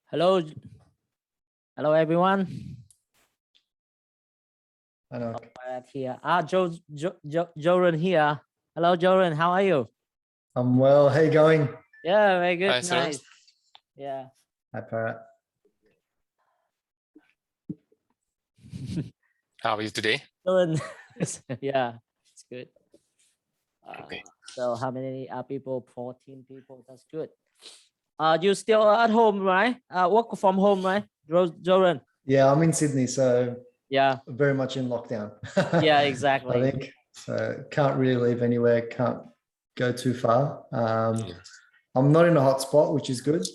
Hello, hello everyone. Hello. Here. Joran here. Hello, Joran. How are you? I'm well. How you going? Yeah, very good. Hi, Nice. Yeah. Hi, Parrot. How are you today? Joran. Yeah, it's good. Okay. So how many people? 14 people. That's good. You still at home, right? Work from home, right, Joran? Yeah, I'm in Sydney, so Yeah. very much in lockdown. Yeah, exactly. I think so. Can't really leave anywhere. Can't go too far. I'm not in a hot spot, which is good.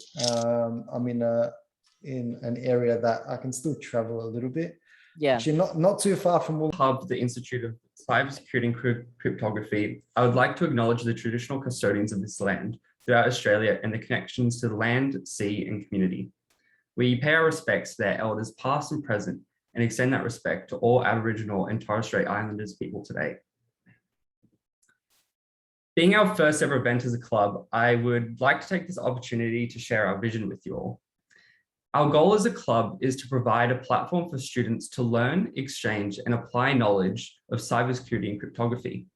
I'm in an area that I can still travel a little bit. Yeah. Actually, not too far from Hub, the Institute of Cybersecurity and Cryptography. I would like to acknowledge the traditional custodians of this land throughout Australia and the connections to the land, sea, and community. We pay our respects to their elders past and present and extend that respect to all Aboriginal and Torres Strait Islanders people today. Being our first ever event as a club, I would like to take this opportunity to share our vision with you all. Our goal as a club is to provide a platform for students to learn, exchange, and apply knowledge of cybersecurity and cryptography.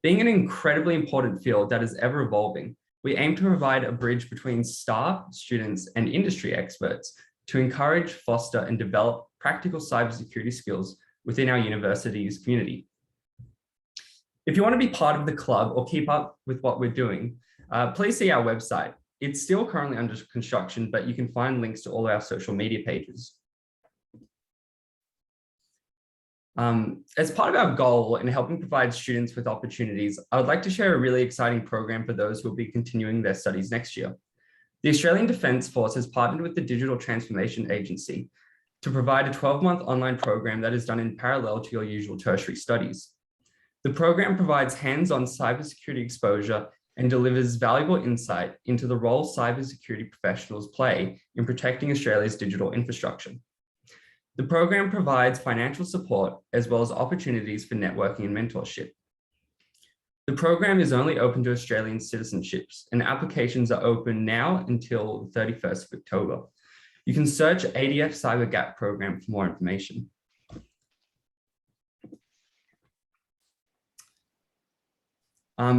Being an incredibly important field that is ever evolving, we aim to provide a bridge between staff, students, and industry experts to encourage, foster, and develop practical cybersecurity skills within our university's community. If you want to be part of the club or keep up with what we're doing, please see our website. It's still currently under construction, but you can find links to all our social media pages. As part of our goal in helping provide students with opportunities, I would like to share a really exciting program for those who will be continuing their studies next year. The Australian Defence Force has partnered with the Digital Transformation Agency to provide a 12-month online program that is done in parallel to your usual tertiary studies. The program provides hands-on cybersecurity exposure and delivers valuable insight into the role cybersecurity professionals play in protecting Australia's digital infrastructure. The program provides financial support as well as opportunities for networking and mentorship. The program is only open to Australian citizenships and applications are open now until the 31st of October. You can search ADF Cyber Gap program for more information.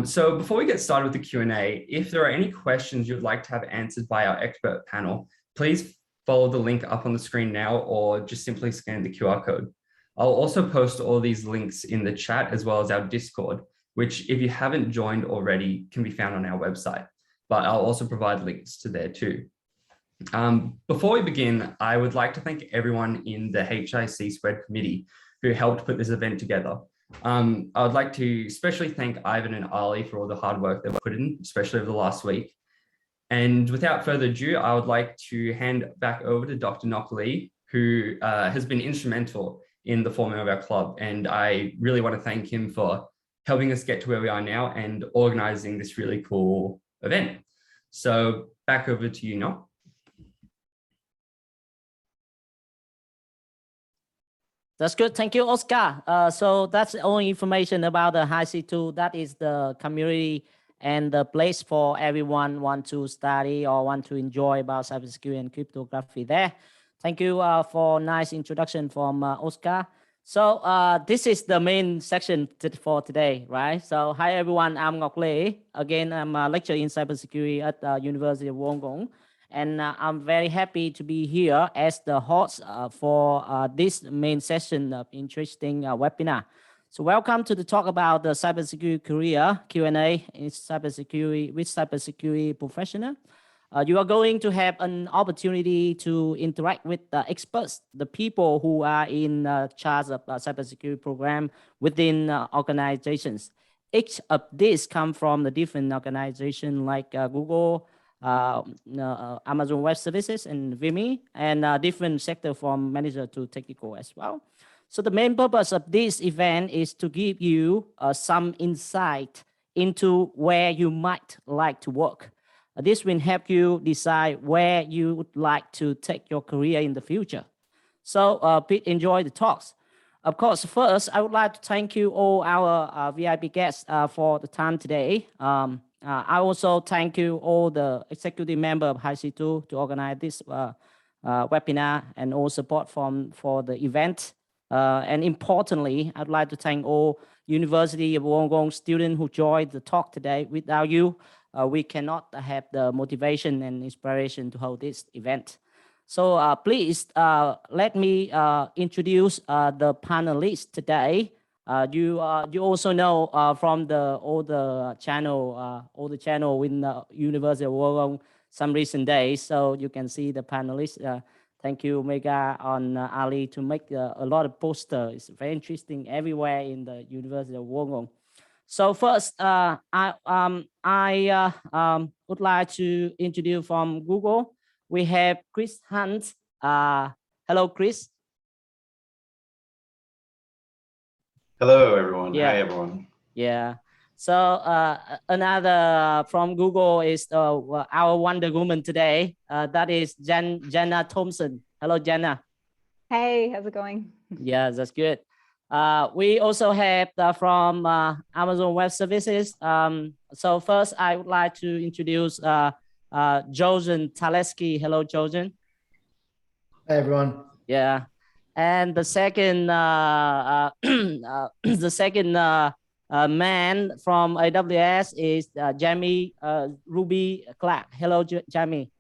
So before we get started with the Q&A, if there are any questions you'd like to have answered by our expert panel, please follow the link up on the screen now or just simply scan the QR code. I'll also post all these links in the chat as well as our Discord, which if you haven't joined already can be found on our website, but I'll also provide links to there too. Before we begin, I would like to thank everyone in the hiC² committee who helped put this event together. I would like to especially thank Ivan and Ali for all the hard work they've put in, especially over the last week. And without further ado, I would like to hand back over to Dr. Nok Lee, who has been instrumental in the forming of our club. And I really want to thank him for helping us get to where we are now and organizing this really cool event. So back over to you, Nok. That's good. Thank you, Oscar. So that's the only information about the hiC². That is the community and the place for everyone want to study or want to enjoy about cybersecurity and cryptography there. Thank you for nice introduction from Oscar. So this is the main section for today, right? So hi everyone, I'm Ngọc Lê. Again, I'm a lecturer in cybersecurity at the University of Wollongong. And I'm very happy to be here as the host for this main session of interesting webinar. So welcome to the talk about the cybersecurity career Q&A in cybersecurity with cybersecurity professional. You are going to have an opportunity to interact with the experts, the people who are in charge of cybersecurity program within organizations. Each of these come from the different organizations like Google, Amazon Web Services and VIMY, and different sector from manager to technical as well. So the main purpose of this event is to give you some insight into where you might like to work. This will help you decide where you would like to take your career in the future. So please enjoy the talks. Of course, first, I would like to thank you all our VIP guests for the time today. I also thank you all the executive member of hiC² to organize this webinar and all support for the event. And importantly, I'd like to thank all University of Wollongong students who joined the talk today. Without you, we cannot have the motivation and inspiration to hold this event. So please let me introduce the panelists today. You also know from all the channel in the University of Wollongong some recent days, so you can see the panelists. Thank you, Mega, on Ali, to make a lot of posters. It's very interesting everywhere in the University of Wollongong. So first, I would like to introduce from Google. We have Chris Hunt. Hello, Chris. Hello, everyone. Yeah. Hi, everyone. Yeah. So another from Google is our Wonder Woman today. That is Jenna Thompson. Hello, Jenna. Hey, how's it going? Yeah, that's good. We also have from Amazon Web Services. So first, I would like to introduce Jojen Taleski. Hello, Jojen. Hey, everyone. Yeah. And the second, man from AWS is Jamie Ruby Clark. Hello, Jamie.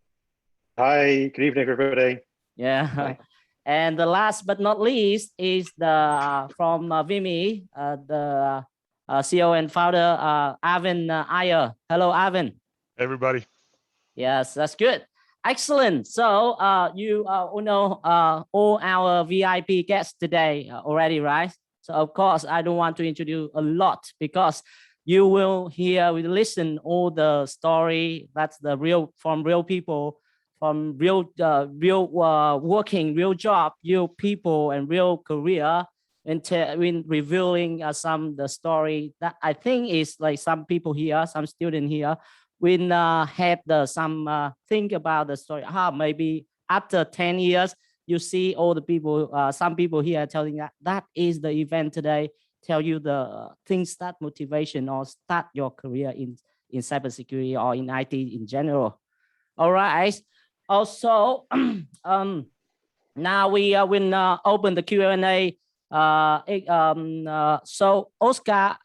Hi, good evening, everybody. Yeah. Hi. And the last but not least is the from VIMY, the CEO and founder, Arvin Iyer. Hello, Arvin. Everybody. Yes, that's good. Excellent. So you all know all our VIP guests today already, right? So of course, I don't want to introduce a lot because you will listen all the story. That's the from real people, from real working, real job, real people, and real career. In revealing the story that I think is like some people here, some students here, will have some think about the story. Maybe after 10 years, you see all the people, some people here telling that is the event today, tell you the things that motivation or start your career in cybersecurity or in IT in general. All right. Also, now we will open the Q&A. So Oscar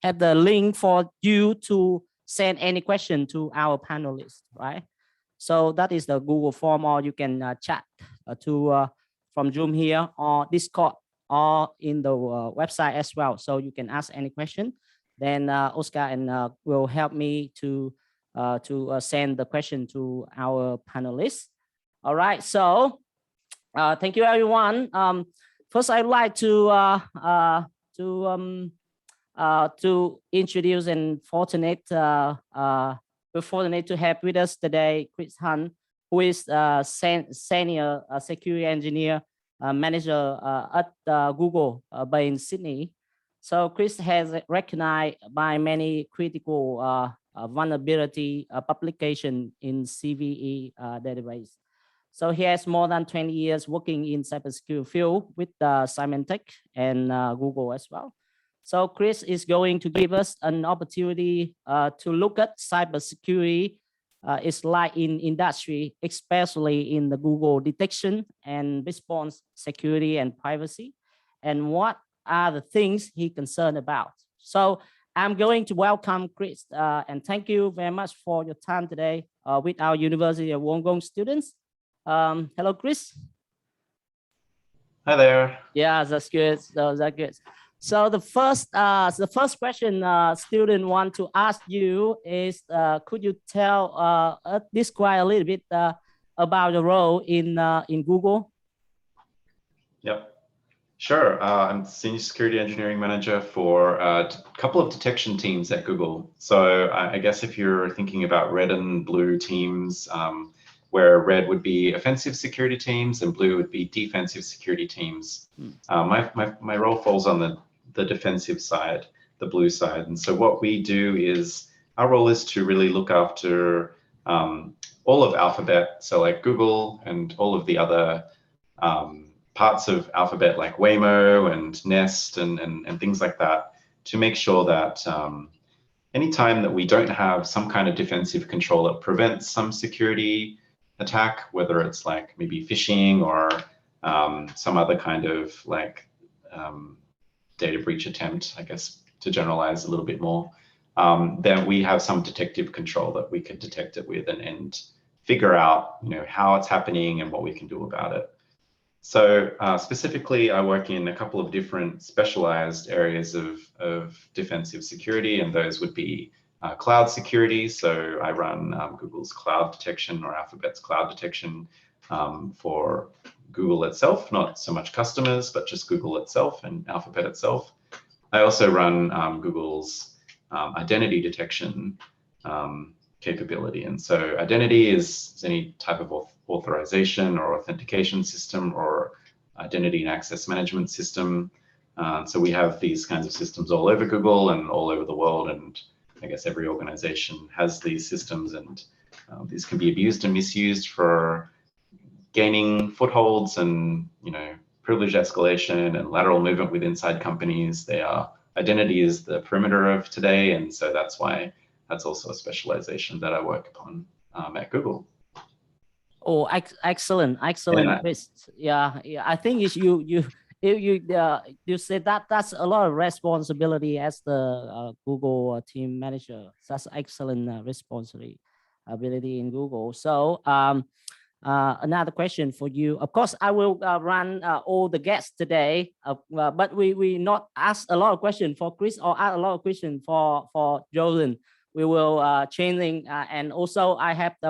have the link for you to send any question to our panelists, right? So that is the Google form, or you can chat from Zoom here or Discord or in the website as well. So you can ask any question. Then Oscar will help me to send the question to our panelists. All right. So thank you, everyone. First, I'd like to introduce and fortunate to have with us today Chris Hunt, who is senior security engineer manager at Google based in Sydney. So Chris has recognized by many critical vulnerability publication in CVE database. So he has more than 20 years working in cybersecurity field with Symantec and Google as well. So Chris is going to give us an opportunity to look at cybersecurity. It's like in industry, especially in the Google detection and response, security and privacy, and what are the things he concerned about. So I'm going to welcome Chris and thank you very much for your time today with our University of Wollongong students. Hello, Chris. Hi there. Yeah, that's good. So that's good. So the first question student want to ask you is, could you describe a little bit about the role in Google? Yep, sure. I'm Senior Security Engineering Manager for a couple of detection teams at Google. So I guess if you're thinking about red and blue teams, where red would be offensive security teams and blue would be defensive security teams. My role falls on the defensive side, the blue side. And so what we do is, our role is to really look after all of Alphabet, so like Google and all of the other parts of Alphabet like Waymo and Nest and things like that, to make sure that anytime that we don't have some kind of defensive control that prevents some security attack, whether it's like maybe phishing or some other kind of like data breach attempt, I guess, to generalize a little bit more, then we have some detective control that we can detect it with and figure out, how it's happening and what we can do about it. So specifically, I work in a couple of different specialized areas of defensive security, and those would be cloud security. So I run Google's cloud detection or Alphabet's cloud detection for Google itself, not so much customers, but just Google itself and Alphabet itself. I also run Google's identity detection capability. And so identity is any type of authorization or authentication system or identity and access management system. So we have these kinds of systems all over Google and all over the world. And I guess every organization has these systems, and these can be abused and misused for gaining footholds and, privilege escalation and lateral movement with inside companies. Identity is the perimeter of today. And so that's why that's also a specialization that I work upon at Google. Oh, excellent, Chris. Yeah. I think you said that's a lot of responsibility as the Google team manager. That's excellent responsibility in Google. So another question for you. Of course, I will run all the guests today, but we not ask a lot of questions for Chris or ask a lot of questions for Jordan. We will changing, and also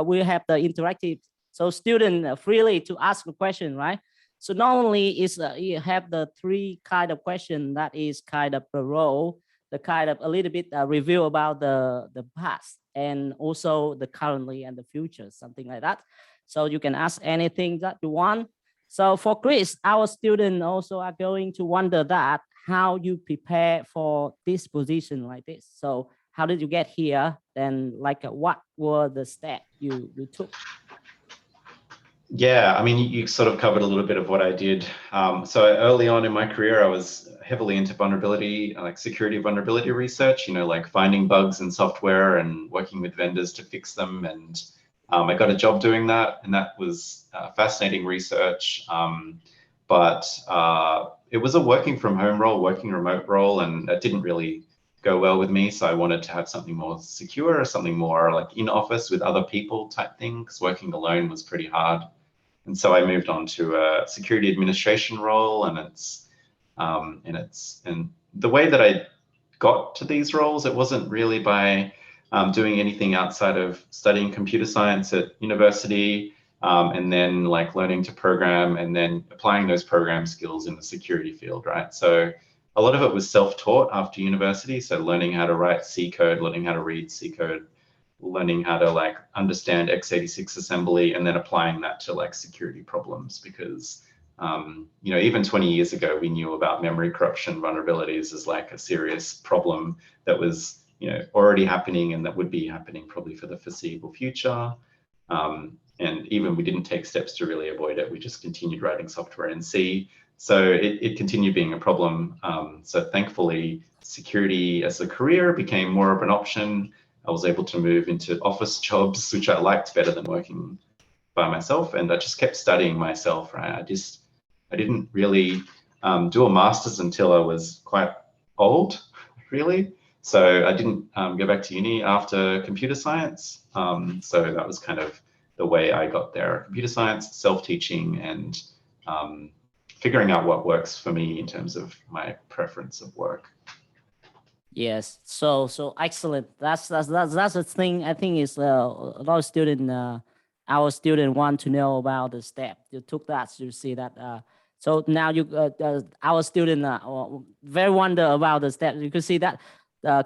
we have the interactive. So student freely to ask a question, right? So not only is you have the three kind of question that is kind of the role, the kind of a little bit review about the past and also the currently and the future, something like that. So you can ask anything that you want. So for Chris, our students also are going to wonder that how you prepare for this position like this. So how did you get here? Then like what were the steps you took? Yeah, I mean, you sort of covered a little bit of what I did. So early on in my career, I was heavily into vulnerability, like security vulnerability research, like finding bugs in software and working with vendors to fix them. And I got a job doing that, and that was fascinating research. But it was a working from home role, working remote role, and that didn't really go well with me. So I wanted to have something more secure, something more like in office with other people type thing, because working alone was pretty hard. And so I moved on to a security administration role, and and the way that I got to these roles, it wasn't really by doing anything outside of studying computer science at university, and then like learning to program and then applying those program skills in the security field, right? So a lot of it was self-taught after university. So learning how to write C code, learning how to read C code, learning how to like understand x86 assembly, and then applying that to like security problems, because even 20 years ago we knew about memory corruption vulnerabilities as like a serious problem that was already happening and that would be happening probably for the foreseeable future. And even we didn't take steps to really avoid it. We just continued writing software in C. So it continued being a problem. So thankfully, security as a career became more of an option. I was able to move into office jobs, which I liked better than working by myself. And I just kept studying myself, right? I didn't really do a master's until I was quite old, really. So I didn't go back to uni after computer science. So that was kind of the way I got there. Computer science, self-teaching, and figuring out what works for me in terms of my preference of work. Yes, so excellent. That's the thing. I think is a lot of student, our student want to know about the step. You took that, you see that. So now our student very wonder about the step. You can see that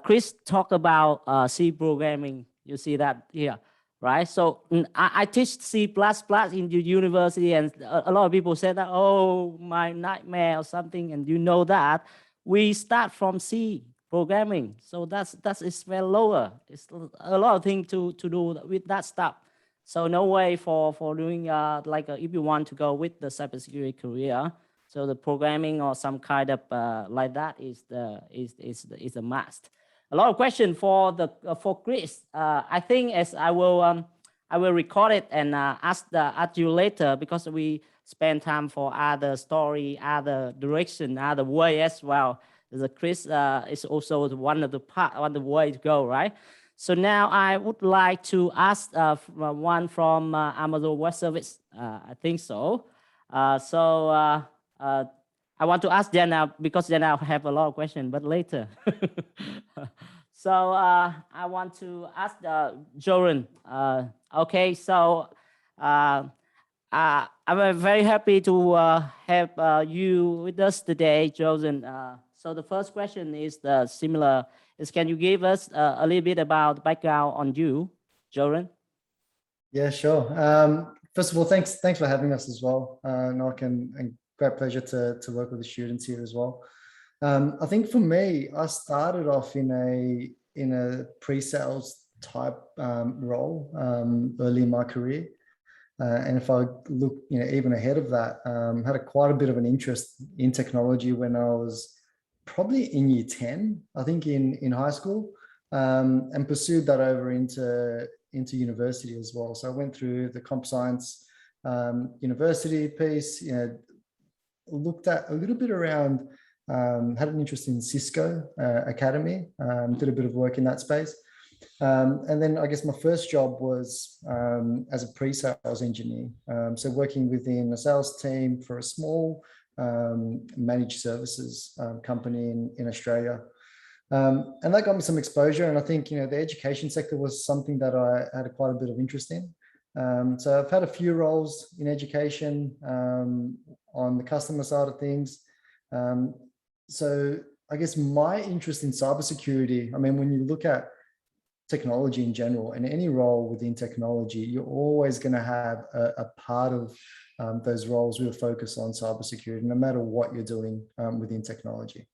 Chris talked about C programming. You see that here, right? So I teach C++ in the university, and a lot of people said that, oh, my nightmare or something. And you know that we start from C programming, so that is very lower. It's a lot of things to do with that stuff. So no way for doing if you want to go with the cybersecurity career. So the programming or some kind of like that is a must. A lot of questions for Chris. I think as I will record it and ask you later, because we spend time for other story, other direction, other way as well. The Chris is also one of the way to go, right? So now I would like to ask one from Amazon Web Service. I think so. I want to ask Jenna, because then I'll have a lot of questions, but later. So I want to ask Joran. Okay, so I'm very happy to have you with us today, Joran. So the first question is similar. Can you give us a little bit about the background on you, Joran? Yeah, sure. First of all, thanks for having us as well, Nock, and great pleasure to work with the students here as well. I think for me, I started off in a pre-sales type role early in my career, and if I look, even ahead of that, had quite a bit of an interest in technology when I was probably in year 10, I think in high school, and pursued that over into university as well. So I went through the comp science university piece, looked at a little bit around, had an interest in hiC² Academy, did a bit of work in that space. And then I guess my first job was as a pre-sales engineer. So working within a sales team for a small managed services company in Australia. And that got me some exposure. And I think, the education sector was something that I had quite a bit of interest in. So I've had a few roles in education on the customer side of things. So I guess my interest in cybersecurity, I mean, when you look at technology in general and any role within technology, you're always going to have a part of those roles will focus on cybersecurity, no matter what you're doing within technology.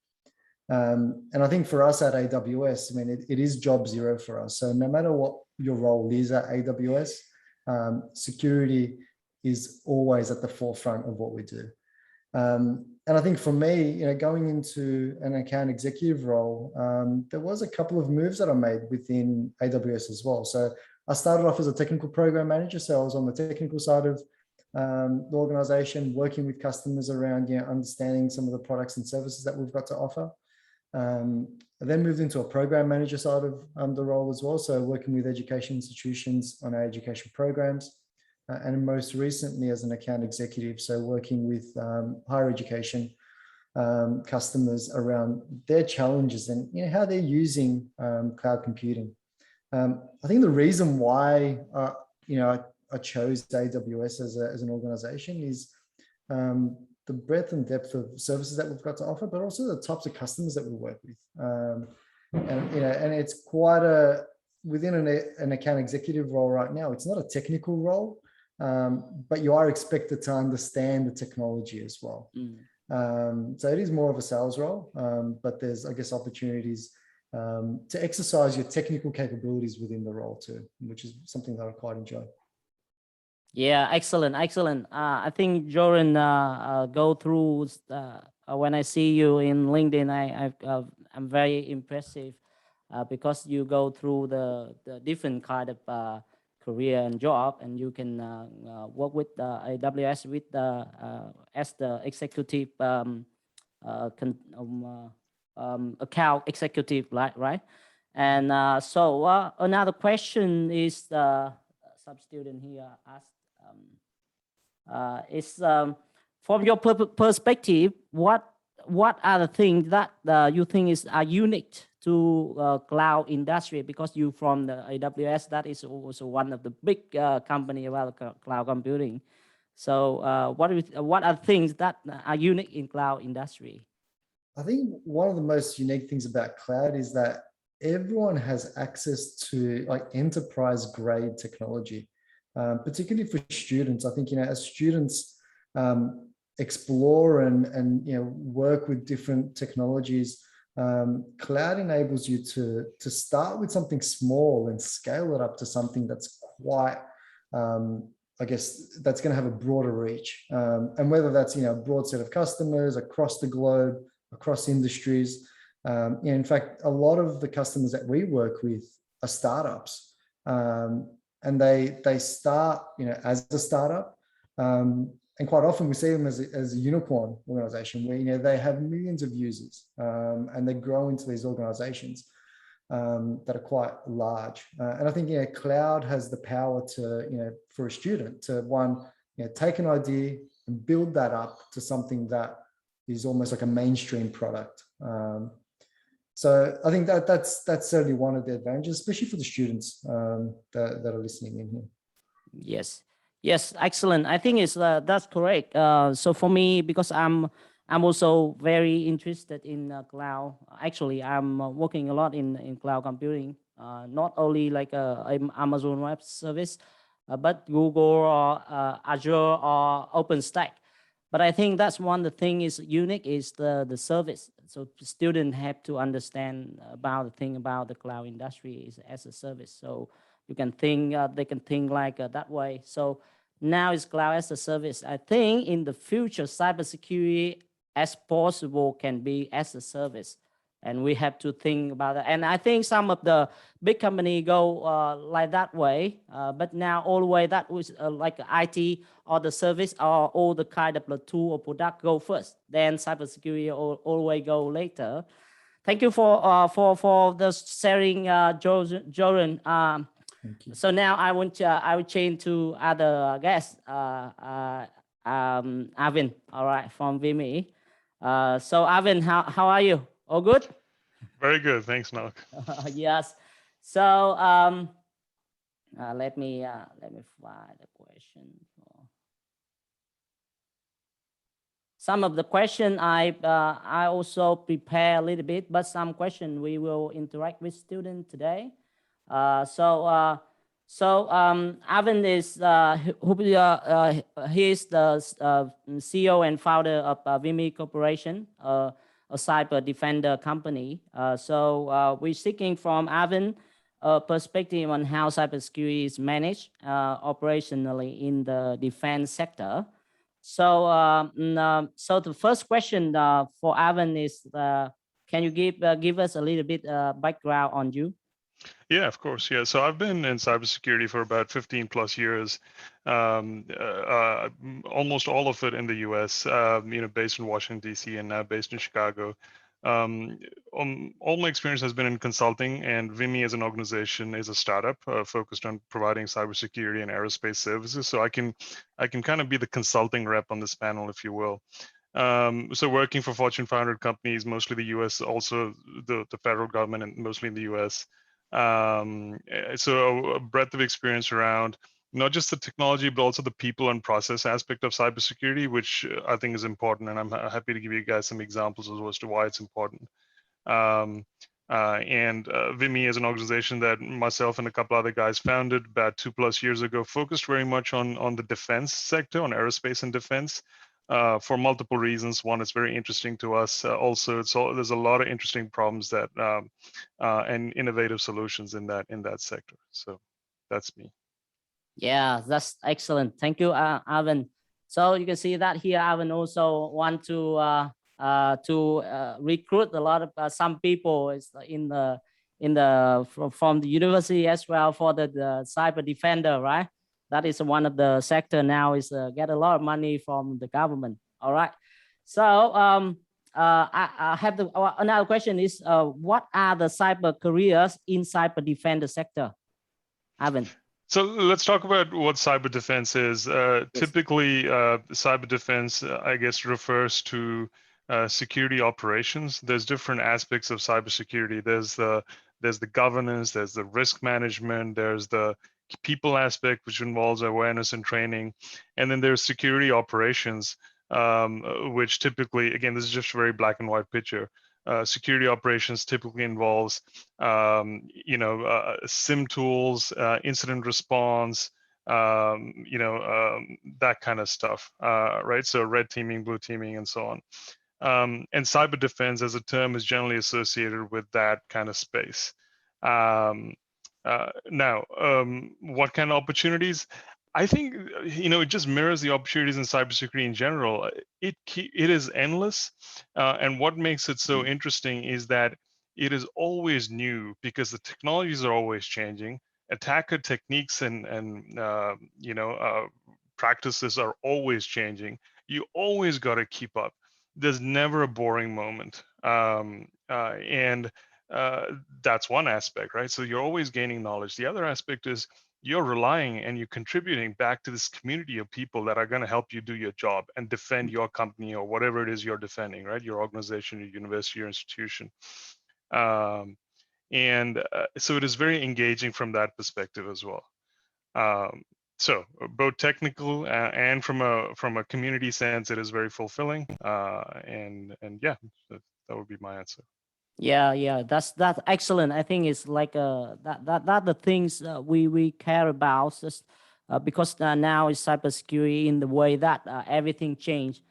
And I think for us at AWS, I mean, it is job zero for us. So no matter what your role is at AWS, security is always at the forefront of what we do. And I think for me, going into an account executive role, there was a couple of moves that I made within AWS as well. So I started off as a technical program manager. So I was on the technical side of the organization, working with customers around, understanding some of the products and services that we've got to offer. I then moved into a program manager side of the role as well. So working with education institutions on our education programs. And most recently as an account executive, so working with higher education customers around their challenges and how they're using cloud computing. I think the reason why I chose AWS as an organization is the breadth and depth of services that we've got to offer, but also the types of customers that we work with. And it's quite within an account executive role right now. It's not a technical role. But you are expected to understand the technology as well. So it is more of a sales role, but there's, I guess, opportunities to exercise your technical capabilities within the role too, which is something that I quite enjoy. Yeah, excellent. I think Joran go through when I see you in LinkedIn, I'm very impressive because you go through the different kind of career and job, and you can work with AWS with as the executive account executive, right? And so another question is some student here asked is from your perspective, what are the things that you think are unique to cloud industry? Because you from the AWS, that is also one of the big company about cloud computing. So what are things that are unique in cloud industry? I think one of the most unique things about cloud is that everyone has access to like enterprise grade technology, particularly for students. I think, as students explore and work with different technologies, cloud enables you to start with something small and scale it up to something that's quite I guess that's going to have a broader reach, and whether that's a broad set of customers across the globe, across industries. In fact, a lot of the customers that we work with are startups, and they start as a startup, and quite often we see them as a unicorn organization where they have millions of users, and they grow into these organizations that are quite large. And I think cloud has the power to for a student to take an idea and build that up to something that is almost like a mainstream product. So I think that's certainly one of the advantages, especially for the students that are listening in here. Yes, excellent. I think that's correct. So for me, because I'm also very interested in cloud. Actually, I'm working a lot in cloud computing, not only like Amazon Web Service, but Google or Azure or OpenStack. But I think that's one the thing is unique is the service. So students have to understand about the thing about the cloud industry is as a service. So you can think they can think like that way. So now it's cloud as a service. I think in the future, cybersecurity as possible can be as a service, and we have to think about that. And I think some of the big company go like that way, but now all the way that was like IT or the service or all the kind of the tool or product go first, then cybersecurity always go later. Thank you for the sharing, Joran. So now I will change to other guests, Arvin, all right, from VIMY. So Arvin, how are you? All good? Very good, thanks, Nok. Yes. So let me find the question. Some of the question I also prepare a little bit, but some question we will interact with students today. So Arvin is he is the CEO and founder of VIMY Corporation, a cyber defender company. So we're seeking from Arvin a perspective on how cybersecurity is managed operationally in the defense sector. So so the first question for Arvin is, can you give us a little bit background on you? Yeah, of course. Yeah. So I've been in cybersecurity for about 15 plus years, almost all of it in the US, based in Washington, DC, and now based in Chicago. All my experience has been in consulting, and VIMY as an organization is a startup focused on providing cybersecurity and aerospace services. So I can kind of be the consulting rep on this panel, if you will. So working for Fortune 500 companies, mostly the US, also the federal government, and mostly in the US. So a breadth of experience around not just the technology, but also the people and process aspect of cybersecurity, which I think is important. And I'm happy to give you guys some examples as to why it's important. VIMY is an organization that myself and a couple other guys founded about 2+ years ago, focused very much on the defense sector, on aerospace and defense. For multiple reasons. One, it's very interesting to us. Also, there's a lot of interesting problems that and innovative solutions in that sector. So that's me. Yeah, that's excellent. Thank you, Arvin. So you can see that here, Arvin also want to recruit a lot of some people is from the university as well for the cyber defender, right? That is one of the sector now is get a lot of money from the government. All right. So I have another question is what are the cyber careers in cyber defender sector? Arvin. So let's talk about what cyber defense is. Yes. Typically, cyber defense, I guess, refers to security operations. There's different aspects of cybersecurity. There's the governance, there's the risk management, there's the people aspect, which involves awareness and training, and then there's security operations, which typically, again, this is just a very black and white picture. Security operations typically involves, SIM tools, incident response, that kind of stuff, right? So red teaming, blue teaming, and so on. And cyber defense as a term is generally associated with that kind of space. Now, what kind of opportunities? I think, it just mirrors the opportunities in cybersecurity in general. It is endless. And what makes it so interesting is that it is always new because the technologies are always changing. Attacker techniques and practices are always changing. You always got to keep up. There's never a boring moment. And that's one aspect, right? So you're always gaining knowledge. The other aspect is you're relying and you're contributing back to this community of people that are going to help you do your job and defend your company or whatever it is you're defending, right? Your organization, your university, your institution. So it is very engaging from that perspective as well. So both technical and from a community sense, it is very fulfilling. And yeah, that would be my answer. Yeah, that's excellent. I think it's like that the things we care about, just because now is cybersecurity in the way that everything changed.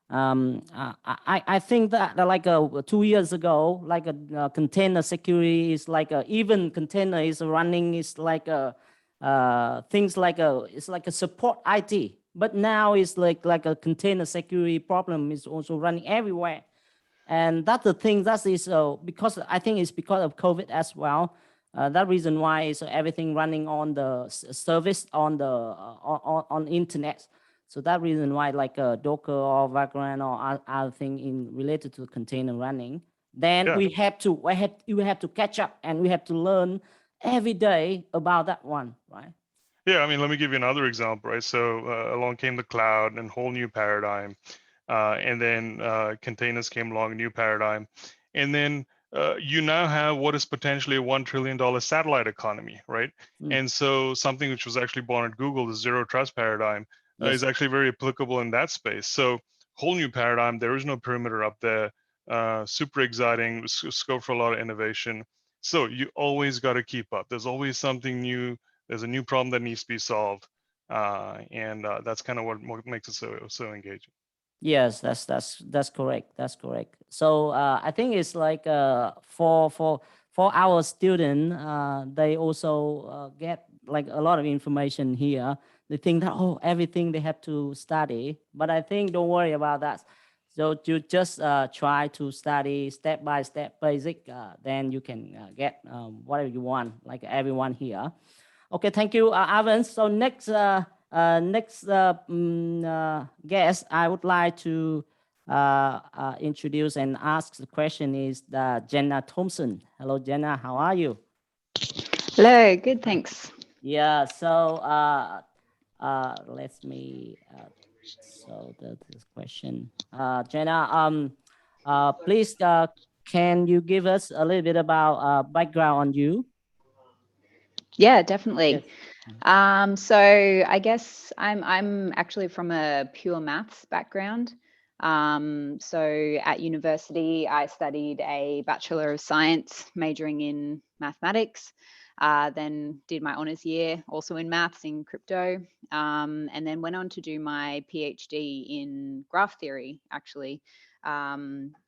I think that like 2 years ago, like a container security is like even container is running is like a things like it's like a support IT, but now it's like a container security problem is also running everywhere. And that's the thing that is because I think it's because of COVID as well. That reason why is everything running on the service on the on internet. So that reason why like Docker or Vagrant or other thing in related to container running. Then Yeah. we have to catch up and we have to learn every day about that one, right? Yeah, I mean, let me give you another example, right? So along came the cloud and whole new paradigm. And then containers came along, a new paradigm. And then you now have what is potentially a $1 trillion satellite economy, right? And so something which was actually born at Google, the zero trust paradigm, is actually very applicable in that space. So whole new paradigm, there is no perimeter up there, super exciting, scope for a lot of innovation. So you always got to keep up. There's always something new. There's a new problem that needs to be solved. And that's kind of what makes it so engaging. Yes, that's correct. That's correct. So I think it's like for our student, they also get like a lot of information here. They think that everything they have to study, but I think don't worry about that. So you just try to study step by step basic, then you can get whatever you want, like everyone here. Okay, thank you, Arvind. So next guest I would like to introduce and ask the question is Jenna Thompson. Hello, Jenna. How are you? Hello. Good. Thanks. Yeah. So let me. So this question, Jenna. Please, can you give us a little bit about background on you? Yeah, definitely. Yes. So I guess I'm actually from a pure maths background. So at university, I studied a Bachelor of Science majoring in mathematics, then did my honours year also in maths in crypto, and then went on to do my PhD in graph theory, actually,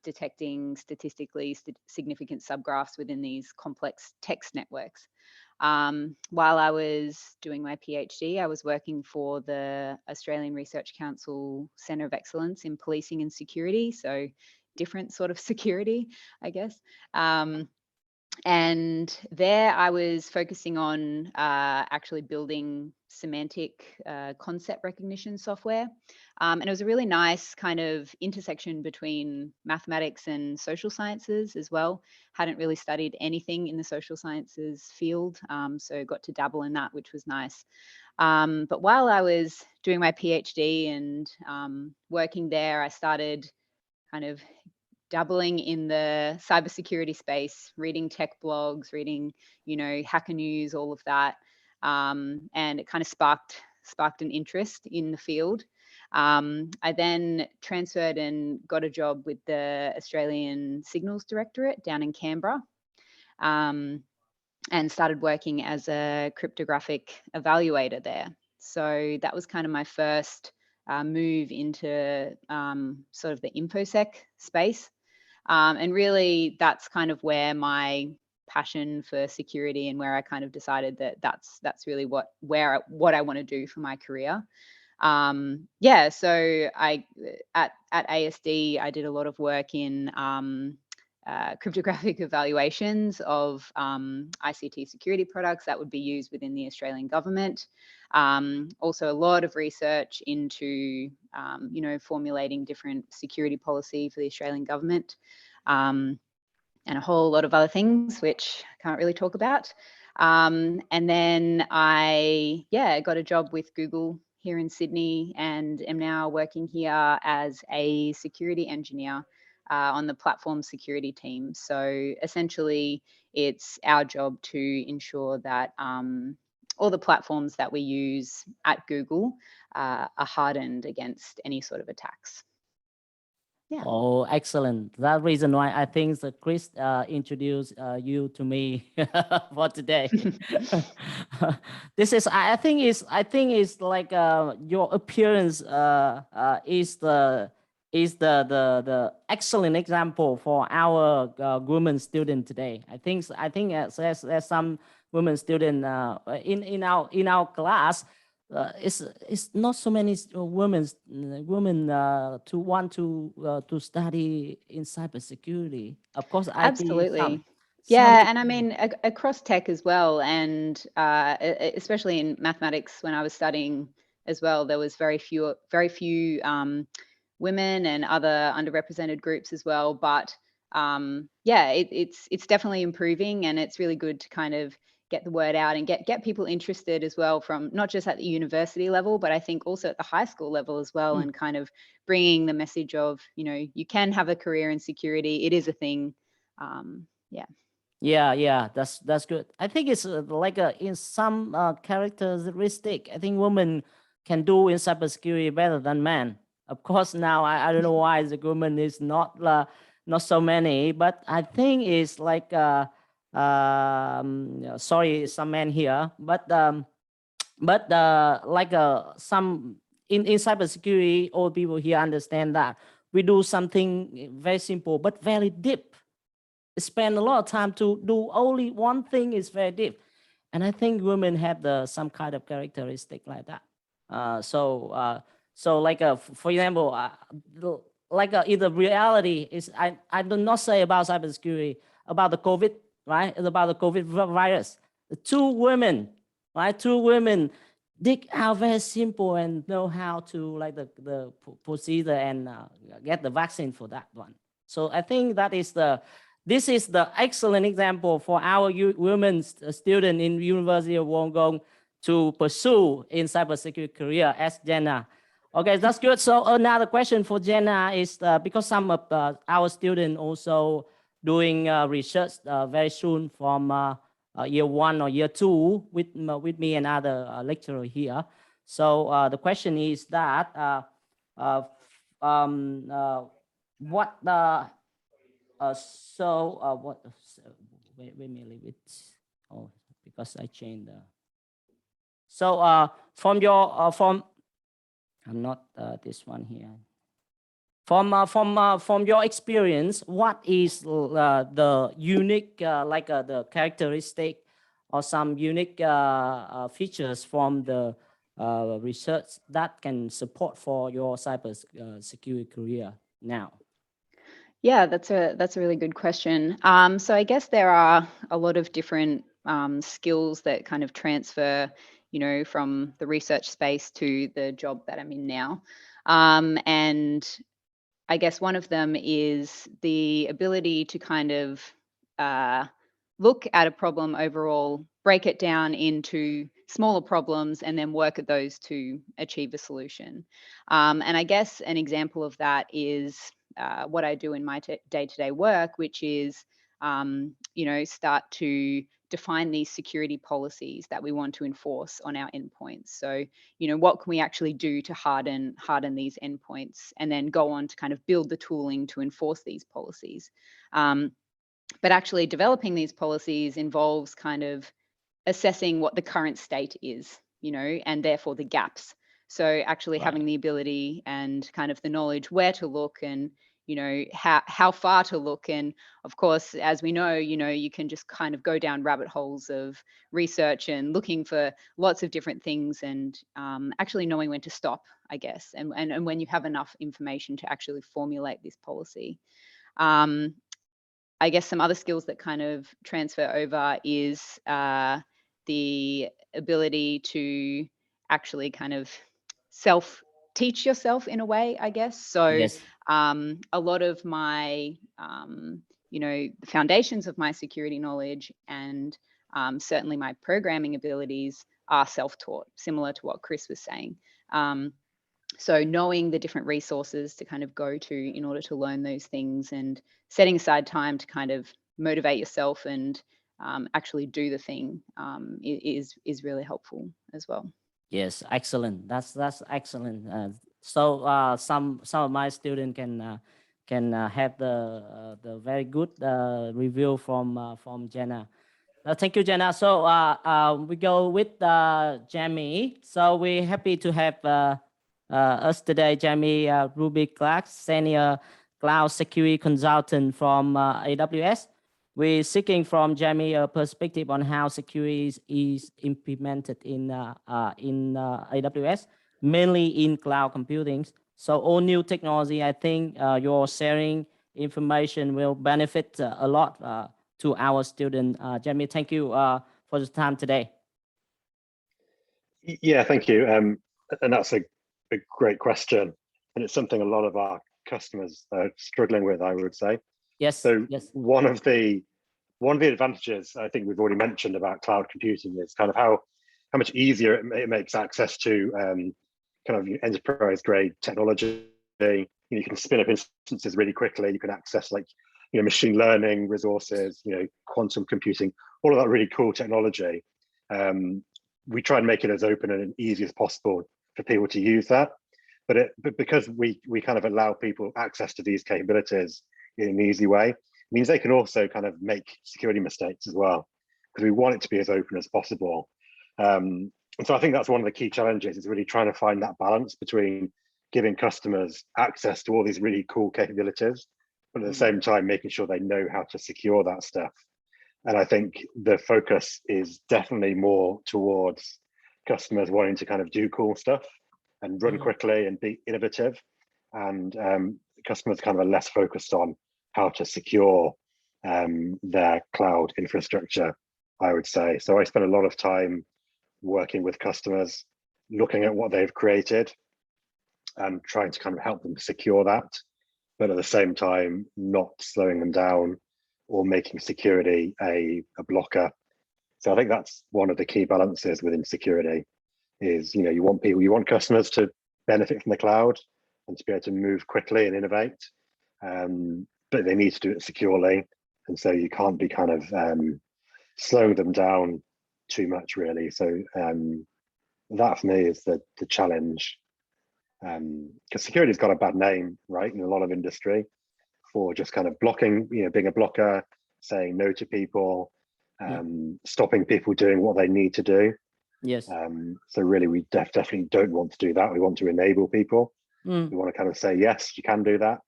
detecting statistically significant subgraphs within these complex text networks. While I was doing my PhD, I was working for the Australian Research Council Centre of Excellence in Policing and Security, so different sort of security, I guess. And there I was focusing on actually building semantic concept recognition software. And it was a really nice kind of intersection between mathematics and social sciences as well. Hadn't really studied anything in the social sciences field, so got to dabble in that, which was nice. But while I was doing my PhD and working there, I started kind of dabbling in the cybersecurity space, reading tech blogs, reading, Hacker News, all of that. And it kind of sparked an interest in the field. I then transferred and got a job with the Australian Signals Directorate down in Canberra, and started working as a cryptographic evaluator there. So that was kind of my first move into sort of the InfoSec space. And really, that's kind of where my passion for security, and where I kind of decided that that's really what I want to do for my career. Yeah, so at ASD I did a lot of work in cryptographic evaluations of ICT security products that would be used within the Australian government. Also a lot of research into formulating different security policy for the Australian government, and a whole lot of other things which I can't really talk about. And then I got a job with Google here in Sydney, and am now working here as a security engineer on the platform security team. So essentially it's our job to ensure that all the platforms that we use at Google are hardened against any sort of attacks. Yeah. Oh, excellent. That reason why I think that Chris introduced you to me for today. This is, I think is like your appearance is the excellent example for our women student today. I think there's some women student in our class. It's not so many women to want to study in cybersecurity. Of course, absolutely. Some and I mean across tech as well, and especially in mathematics when I was studying as well, there was very few women and other underrepresented groups as well. But it's definitely improving, and it's really good to kind of get the word out and get people interested as well, from not just at the university level, but I think also at the high school level as well, and kind of bringing the message of, you can have a career in security. It is a thing. Yeah, that's good. I think it's like in some characteristic, I think women can do in cybersecurity better than men. Of course, now I don't know why the women is not so many, but I think it's like sorry, some men here, but like some in cybersecurity, all people here understand that we do something very simple but very deep. Spend a lot of time to do only one thing is very deep, and I think women have some kind of characteristic like that. So like for example, like in the reality is I do not say about cybersecurity, about the COVID, right? It's about the COVID virus. The two women dig out very simple and know how to like the procedure and get the vaccine for that one. So I think this is the excellent example for our women student in University of Wollongong to pursue in cybersecurity career as Jenna. Okay, that's good. So another question for Jenna is because some of our students also doing research very soon from year 1 or year 2 with me and other lecturer here. So the question is that what wait me a little bit. Oh, because I changed the. So from your I'm not this one here. From your experience, what is the unique the characteristic or some unique features from the research that can support for your cybersecurity career now? Yeah, that's a really good question. So I guess there are a lot of different skills that kind of transfer, from the research space to the job that I'm in now. And I guess one of them is the ability to kind of look at a problem overall, break it down into smaller problems, and then work at those to achieve a solution. And I guess an example of that is what I do in my day-to-day work, which is, start to define these security policies that we want to enforce on our endpoints. So, what can we actually do to harden these endpoints, and then go on to kind of build the tooling to enforce these policies. But actually developing these policies involves kind of assessing what the current state is, and therefore the gaps. So actually having the ability and kind of the knowledge where to look and, how far to look. And of course, as we know, you can just kind of go down rabbit holes of research and looking for lots of different things, and actually knowing when to stop, I guess, and when you have enough information to actually formulate this policy. I guess some other skills that kind of transfer over is the ability to actually kind of self-teach yourself in a way, I guess. So Yes. a lot of my, the foundations of my security knowledge and certainly my programming abilities are self-taught, similar to what Chris was saying. So knowing the different resources to kind of go to in order to learn those things, and setting aside time to kind of motivate yourself and actually do the thing is really helpful as well. Yes, excellent. That's excellent. So some of my students can have the very good review from Jenna. Thank you, Jenna. So we go with Jamie. So we're happy to have us today, Jamie Ruby Clark, Senior Cloud Security Consultant from AWS. We're seeking from Jamie a perspective on how security is implemented in AWS, mainly in cloud computing. So all new technology, I think your sharing information will benefit a lot to our student. Jamie, thank you for the time today. Yeah, thank you. And that's a great question. And it's something a lot of our customers are struggling with, I would say. Yes. So yes. one of the advantages I think we've already mentioned about cloud computing is kind of how much easier it makes access to kind of enterprise grade technology. You can spin up instances really quickly. You can access machine learning resources, quantum computing, all of that really cool technology. We try and make it as open and easy as possible for people to use that. But because we kind of allow people access to these capabilities in an easy way, means they can also kind of make security mistakes as well, because we want it to be as open as possible. And so I think that's one of the key challenges, is really trying to find that balance between giving customers access to all these really cool capabilities, but at the same time making sure they know how to secure that stuff. And I think the focus is definitely more towards customers wanting to kind of do cool stuff and run quickly and be innovative, and customers kind of are less focused on how to secure their cloud infrastructure, I would say. So I spend a lot of time working with customers, looking at what they've created and trying to kind of help them secure that, but at the same time, not slowing them down or making security a blocker. So I think that's one of the key balances within security is, you want customers to benefit from the cloud and to be able to move quickly and innovate, but they need to do it securely. And so you can't be kind of slowing them down too much, really. So that for me is the challenge, because security's got a bad name, right, in a lot of industry, for just kind of blocking, being a blocker, saying no to people, stopping people doing what they need to do. Yes. So really, we definitely don't want to do that. We want to enable people. We want to kind of say, yes, you can do that,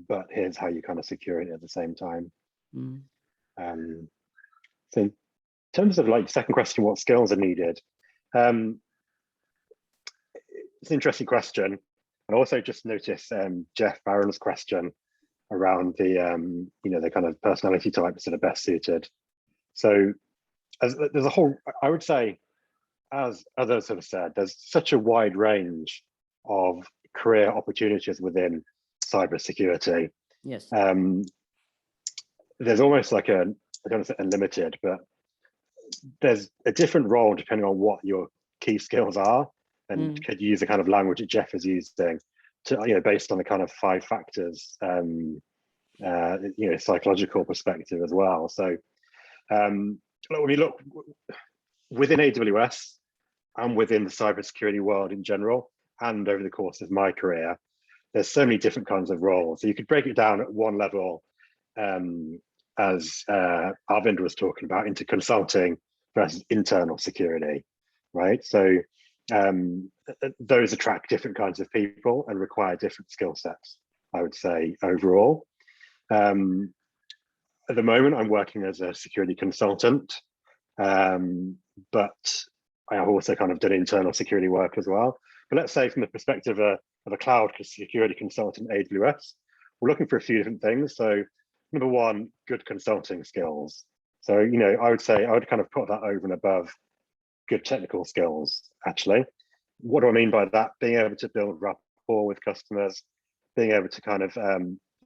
but here's how you kind of secure it at the same time. So in terms of second question, what skills are needed? It's an interesting question. And also just notice Jeff Barron's question around the the kind of personality types that are best suited. So there's a whole, I would say, as others have said, there's such a wide range of career opportunities within cybersecurity. Yes. There's almost like I don't want to say unlimited, but there's a different role depending on what your key skills are, and could use the kind of language that Jeff is using to, based on the kind of 5 factors, psychological perspective as well. So when we look within AWS and within the cybersecurity world in general, and over the course of my career, there's so many different kinds of roles. So you could break it down at one level, as Arvind was talking about, into consulting versus internal security, right? So those attract different kinds of people and require different skill sets. I would say, overall. At the moment, I'm working as a security consultant, but I have also kind of done internal security work as well. But let's say from the perspective of a cloud security consultant, AWS, we're looking for a few different things. So number one, good consulting skills. So, you know, I would say I would kind of put that over and above good technical skills, actually. What do I mean by that? Being able to build rapport with customers, being able to kind of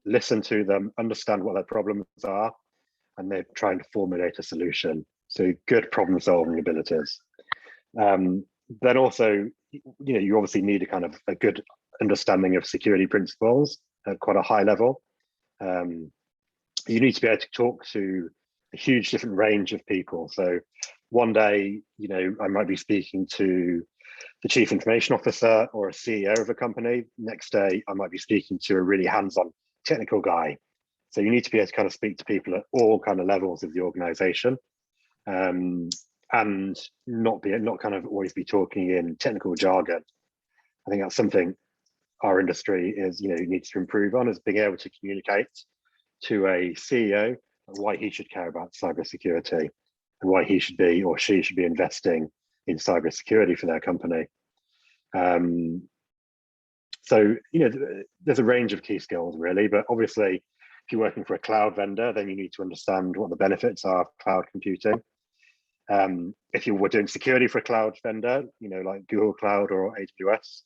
listen to them, understand what their problems are, and they're trying to formulate a solution. So good problem solving abilities. Then also, you know, you obviously need a good understanding of security principles at quite a high level. You need to be able to talk to a huge different range of people. So one day, you know, I might be speaking to the chief information officer or a CEO of a company. Next day, I might be speaking to a really hands-on technical guy. So you need to be able to kind of speak to people at all kind of levels of the organization, and not kind of always be talking in technical jargon. I think that's something our industry needs to improve on, is being able to communicate to a CEO why he should care about cybersecurity and why he should be or she should be investing in cybersecurity for their company. So, you know, there's a range of key skills really, but obviously if you're working for a cloud vendor, then you need to understand what the benefits are of cloud computing. If you were doing security for a cloud vendor, you know, like Google Cloud or AWS,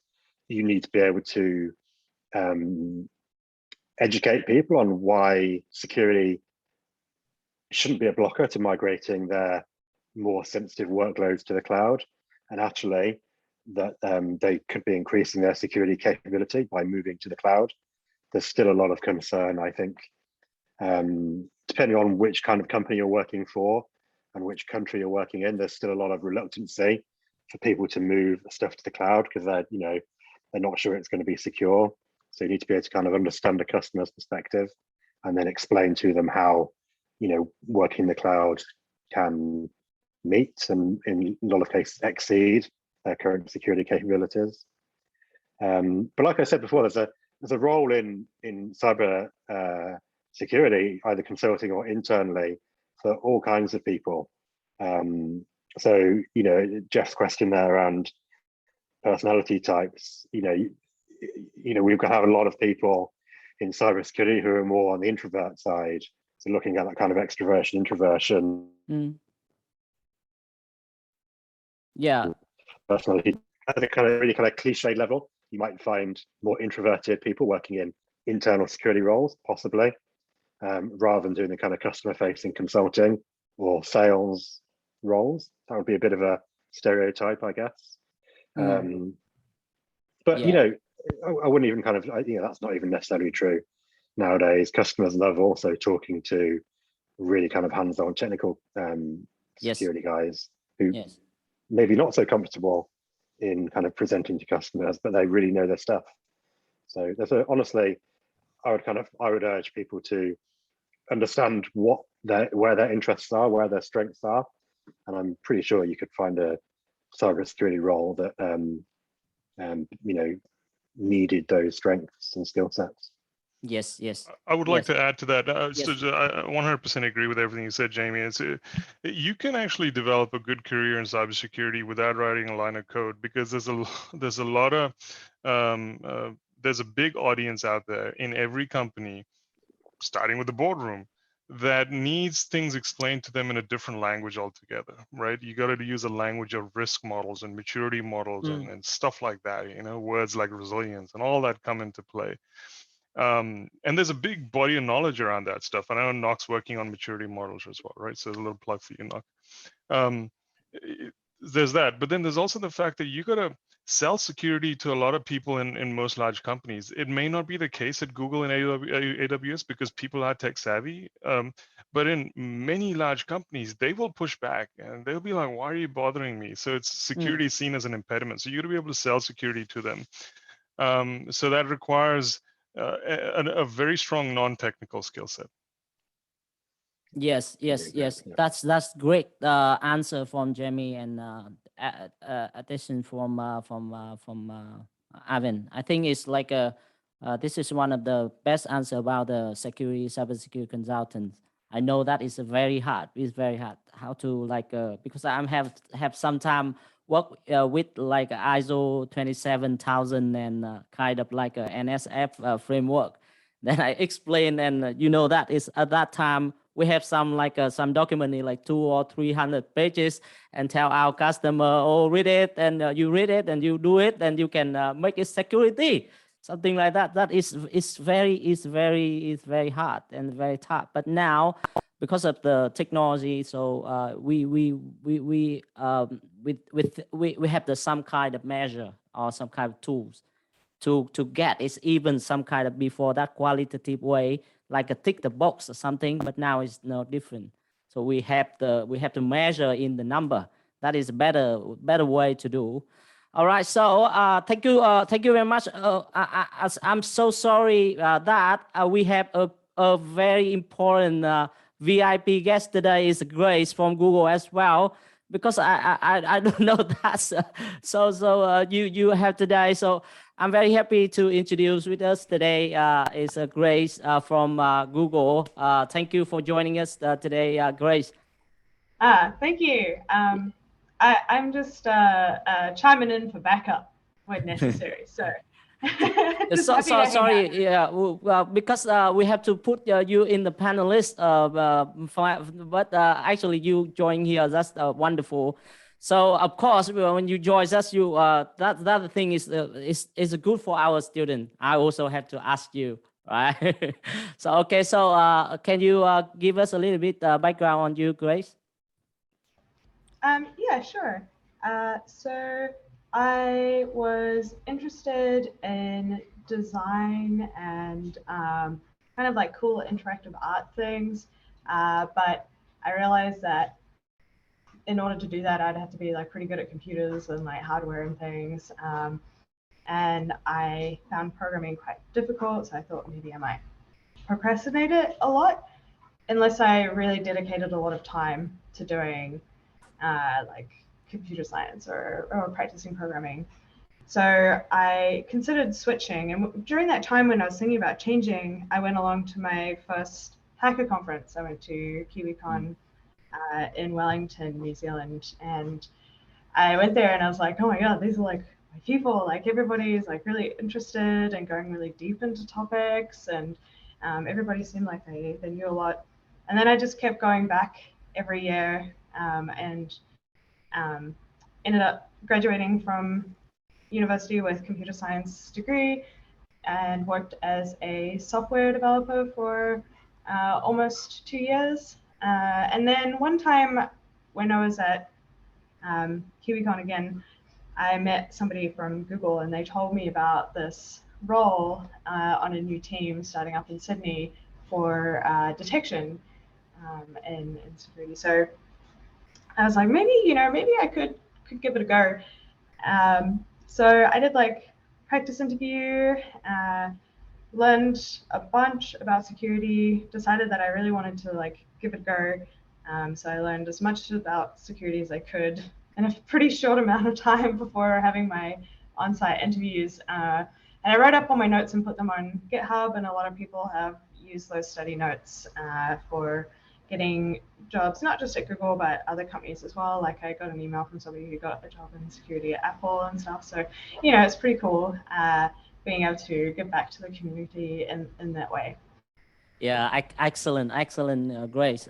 you need to be able to educate people on why security shouldn't be a blocker to migrating their more sensitive workloads to the cloud, and actually that they could be increasing their security capability by moving to the cloud. There's still a lot of concern, I think, depending on which kind of company you're working for and which country you're working in, there's still a lot of reluctancy for people to move stuff to the cloud because they're not sure it's going to be secure. So you need to be able to kind of understand the customer's perspective and then explain to them how, you know, working in the cloud can meet and in a lot of cases exceed their current security capabilities. But like I said before, there's a role in cyber security, either consulting or internally, for all kinds of people. So, you know, Jeff's question there around personality types, you know, we've got to have a lot of people in cybersecurity who are more on the introvert side. So looking at that kind of extroversion, introversion. Yeah. Personality at the kind of really kind of cliche level, you might find more introverted people working in internal security roles, possibly, rather than doing the kind of customer facing consulting or sales roles. That would be a bit of a stereotype, I guess. But Yeah. you know, I wouldn't even kind of, you know, that's not even necessarily true nowadays. Customers love also talking to really kind of hands-on technical security guys who maybe not so comfortable in kind of presenting to customers, but they really know their stuff. So honestly, I would urge people to understand where their interests are, where their strengths are, and I'm pretty sure you could find a cybersecurity role that you know, needed those strengths and skill sets. Yes. I would like to add to that. So I 100% agree with everything you said, Jamie. You can actually develop a good career in cybersecurity without writing a line of code, because there's a lot of there's a big audience out there in every company, starting with the boardroom, that needs things explained to them in a different language altogether, right? You got to use a language of risk models and maturity models and stuff like that. You know, words like resilience and all that come into play. And there's a big body of knowledge around that stuff. And I know Nock's working on maturity models as well, right? So there's a little plug for you, Nock. There's that, but then there's also the fact that you got to sell security to a lot of people in most large companies. It may not be the case at Google and AWS because people are tech savvy, but in many large companies, they will push back and they'll be like, why are you bothering me? So it's security seen as an impediment. So you got to be able to sell security to them. So that requires a very strong non-technical skill set. Yes. That's great answer from Jamie and addition from Ivan. I think it's like This is one of the best answer about the cybersecurity consultants. I know that is very hard. It's very hard how to like because I have some time work with like ISO 27000 and kind of like a NSF framework. Then I explain, and you know that is at that time we have some like some document in like 200 or 300 pages, and tell our customer, oh, read it, and you read it, and you do it, and you can make it security, something like that. That is very hard and very tough. But now, because of the technology, so we have some kind of measure or some kind of tools to get it's even some kind of before that qualitative way, like a tick the box or something, but now it's no different. So we have to measure in the number. That is a better way to do. All right, so thank you very much. I'm so sorry that we have a very important VIP guest today, is Grace from Google as well, because I don't know that. So you have today. So I'm very happy to introduce with us today is Grace from Google. Thank you for joining us today, Grace. Thank you. I'm just chiming in for backup when necessary. So, sorry, yeah, well, because we have to put you in the panelist, but actually you join here. That's wonderful. So of course, when you join us, you that thing is good for our student. I also have to ask you, right? So okay, so can you give us a little bit background on you, Grace? Yeah, sure. So I was interested in design and kind of like cool interactive art things, but I realized that in order to do that, I'd have to be like pretty good at computers and like hardware and things. And I found programming quite difficult, so I thought maybe I might procrastinate it a lot unless I really dedicated a lot of time to doing like computer science or practicing programming. So I considered switching, and during that time when I was thinking about changing, I went along to my first hacker conference. I went to KiwiCon in Wellington, New Zealand, and I went there and I was like, oh my god, these are like my people, like everybody's like really interested and going really deep into topics, and everybody seemed like they knew a lot. And then I just kept going back every year and ended up graduating from university with computer science degree and worked as a software developer for almost 2 years. And then one time when I was at KiwiCon again, I met somebody from Google, and they told me about this role on a new team starting up in Sydney for detection in security. So I was like, maybe I could give it a go. So I did like practice interview, learned a bunch about security, decided that I really wanted to like give it a go. So I learned as much about security as I could in a pretty short amount of time before having my on-site interviews. And I wrote up all my notes and put them on GitHub, and a lot of people have used those study notes for getting jobs, not just at Google, but other companies as well. Like I got an email from somebody who got a job in security at Apple and stuff. So, it's pretty cool being able to give back to the community in that way. Yeah, excellent, Grace.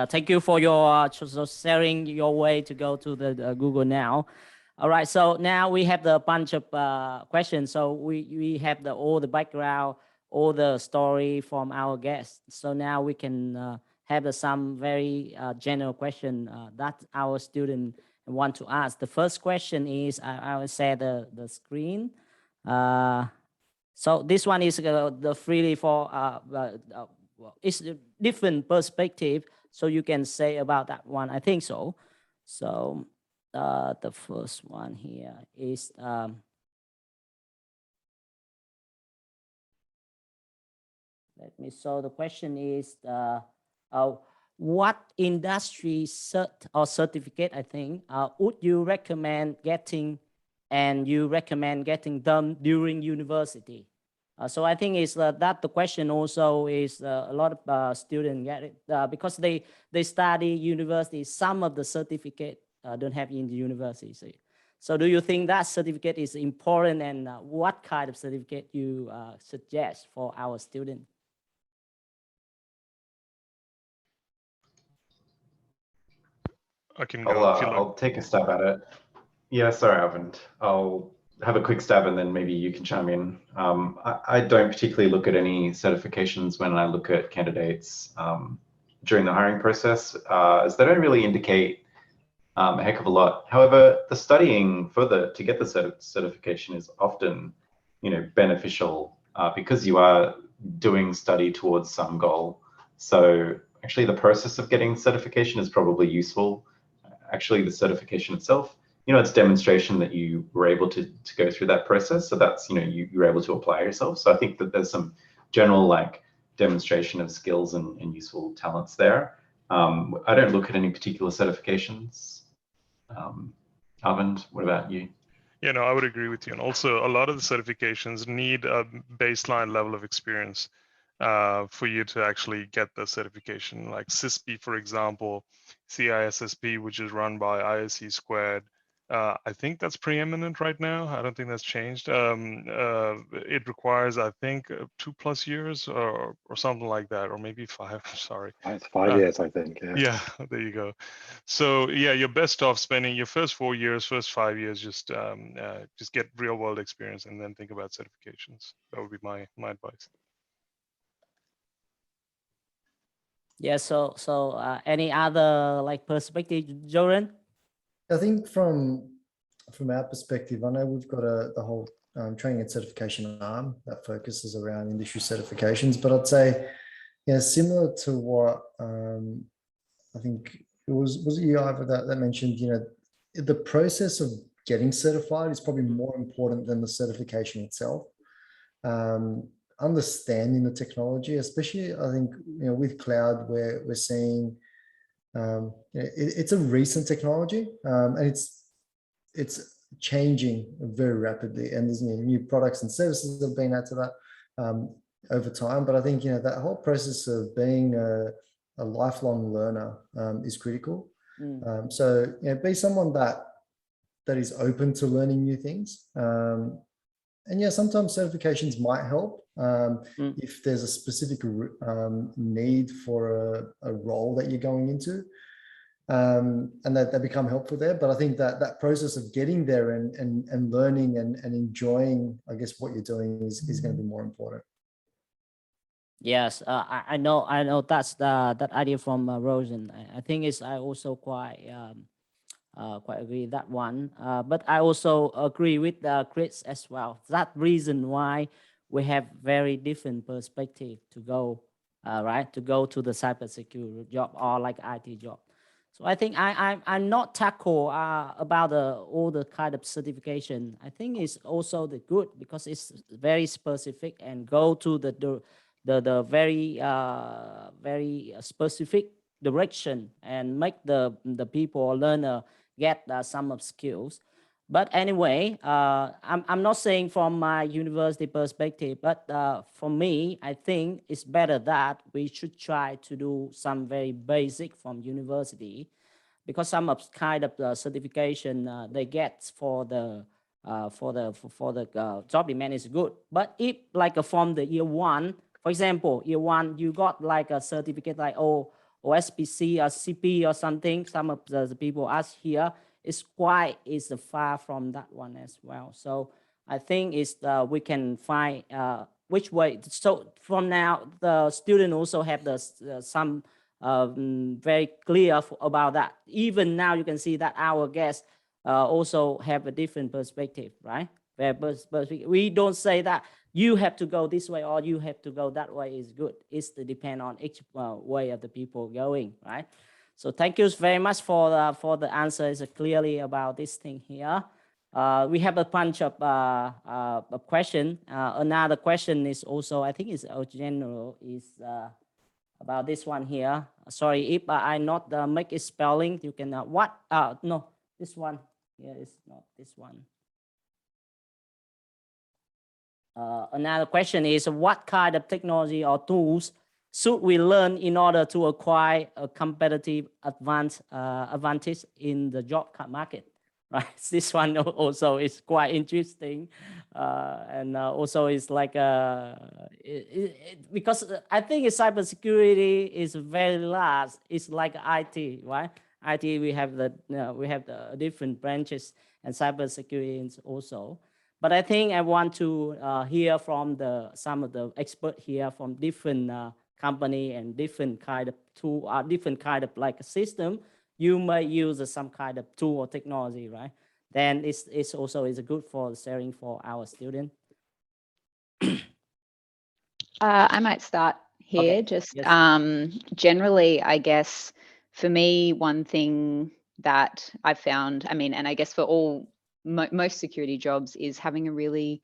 Thank you for your sharing your way to go to the Google now. All right, so now we have the bunch of questions. So we have all the background, all the story from our guests. So now we can have some very general question that our student want to ask. The first question is, I will share the screen. So this one is the freely for it's a different perspective. So you can say about that one. I think so. So the first one here is let me. So the question is what industry certificate, I think, would you recommend getting, and you recommend getting them during university? So I think is that the question also is a lot of students get it because they study university. Some of the certificate don't have in the university. So do you think that certificate is important, and what kind of certificate you suggest for our students? I can go if you like. I'll take a stab at it. Yeah, sorry, Arvind. I'll have a quick stab and then maybe you can chime in. I don't particularly look at any certifications when I look at candidates during the hiring process, as they don't really indicate a heck of a lot. However, the studying further to get the certification is often, beneficial because you are doing study towards some goal. So actually the process of getting certification is probably useful. Actually, the certification itself, it's demonstration that you were able to go through that process. So that's, you're able to apply yourself. So I think that there's some general demonstration of skills and useful talents there. I don't look at any particular certifications. Arvind, what about you? Yeah, no, I would agree with you. And also a lot of the certifications need a baseline level of experience for you to actually get the certification. Like CISP, for example, CISSP, which is run by hiC². I think that's preeminent right now. I don't think that's changed. It requires, I think, 2+ years or something like that, or maybe 5. Sorry. It's 5 years, I think. Yeah, there you go. So yeah, you're best off spending your first 4 years, first 5 years, just get real world experience and then think about certifications. That would be my advice. Yeah. So any other perspective, Joran? I think from our perspective, I know we've got the whole training and certification arm that focuses around industry certifications, but I'd say, similar to what I think it was it you, Ivor, that mentioned, the process of getting certified is probably more important than the certification itself. Understanding the technology, especially I think, with cloud, where we're seeing it's a recent technology, and it's changing very rapidly, and there's new products and services that have been added to that over time. But I think that whole process of being a lifelong learner is critical. So be someone that is open to learning new things. And sometimes certifications might help if there's a specific need for a role that you're going into, and that they become helpful there. But I think that process of getting there and learning and enjoying, I guess, what you're doing is going to be more important. Yes, I know that's that idea from Rosen. I think I also quite agree with that one. But I also agree with Chris as well. That reason why we have very different perspective to go, right? To go to the cybersecurity job or IT job. So I think I'm not tackle about all the kind of certification. I think it's also the good because it's very specific and go to the very very specific direction and make the people or learner get some of skills. But anyway, I'm not saying from my university perspective, but for me, I think it's better that we should try to do some very basic from university, because some of kind of the certification they get for the job demand is good. But if from the year one, for example, year one, you got a certificate like OSPC or CP or something. Some of the people ask here is far from that one as well. So I think we can find which way. So from now, the student also have some very clear about that. Even now, you can see that our guests also have a different perspective, right? We don't say that you have to go this way or you have to go that way is good. It's to depend on each way of the people going, right? So thank you very much for the answers clearly about this thing here. We have a bunch of question. Another question is also, I think it's general, is about this one here. Sorry if I not make it spelling. You can no, this one. Yeah, it's not this one. another question is, what kind of technology or tools should we learn in order to acquire a competitive advantage in the job market? Right, this one also is quite interesting, and also it's like because I think cybersecurity is very large. It's like IT, right? IT, we have the different branches, and cybersecurity is also. But I think I want to hear from some of the experts here from different company and different kind of tool, different kind of like a system. You may use some kind of tool or technology, right? Then it's also is good for sharing for our student. I might start here. Okay. Just Yes. generally, I guess for me, one thing that I've found, I mean, and I guess for all most security jobs, is having a really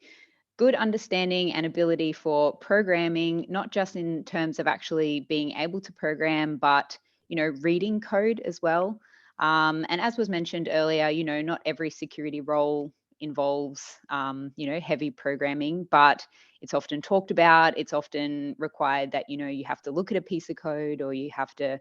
good understanding and ability for programming, not just in terms of actually being able to program, but reading code as well. And as was mentioned earlier, not every security role involves heavy programming, but it's often talked about. It's often required that you have to look at a piece of code, or you have to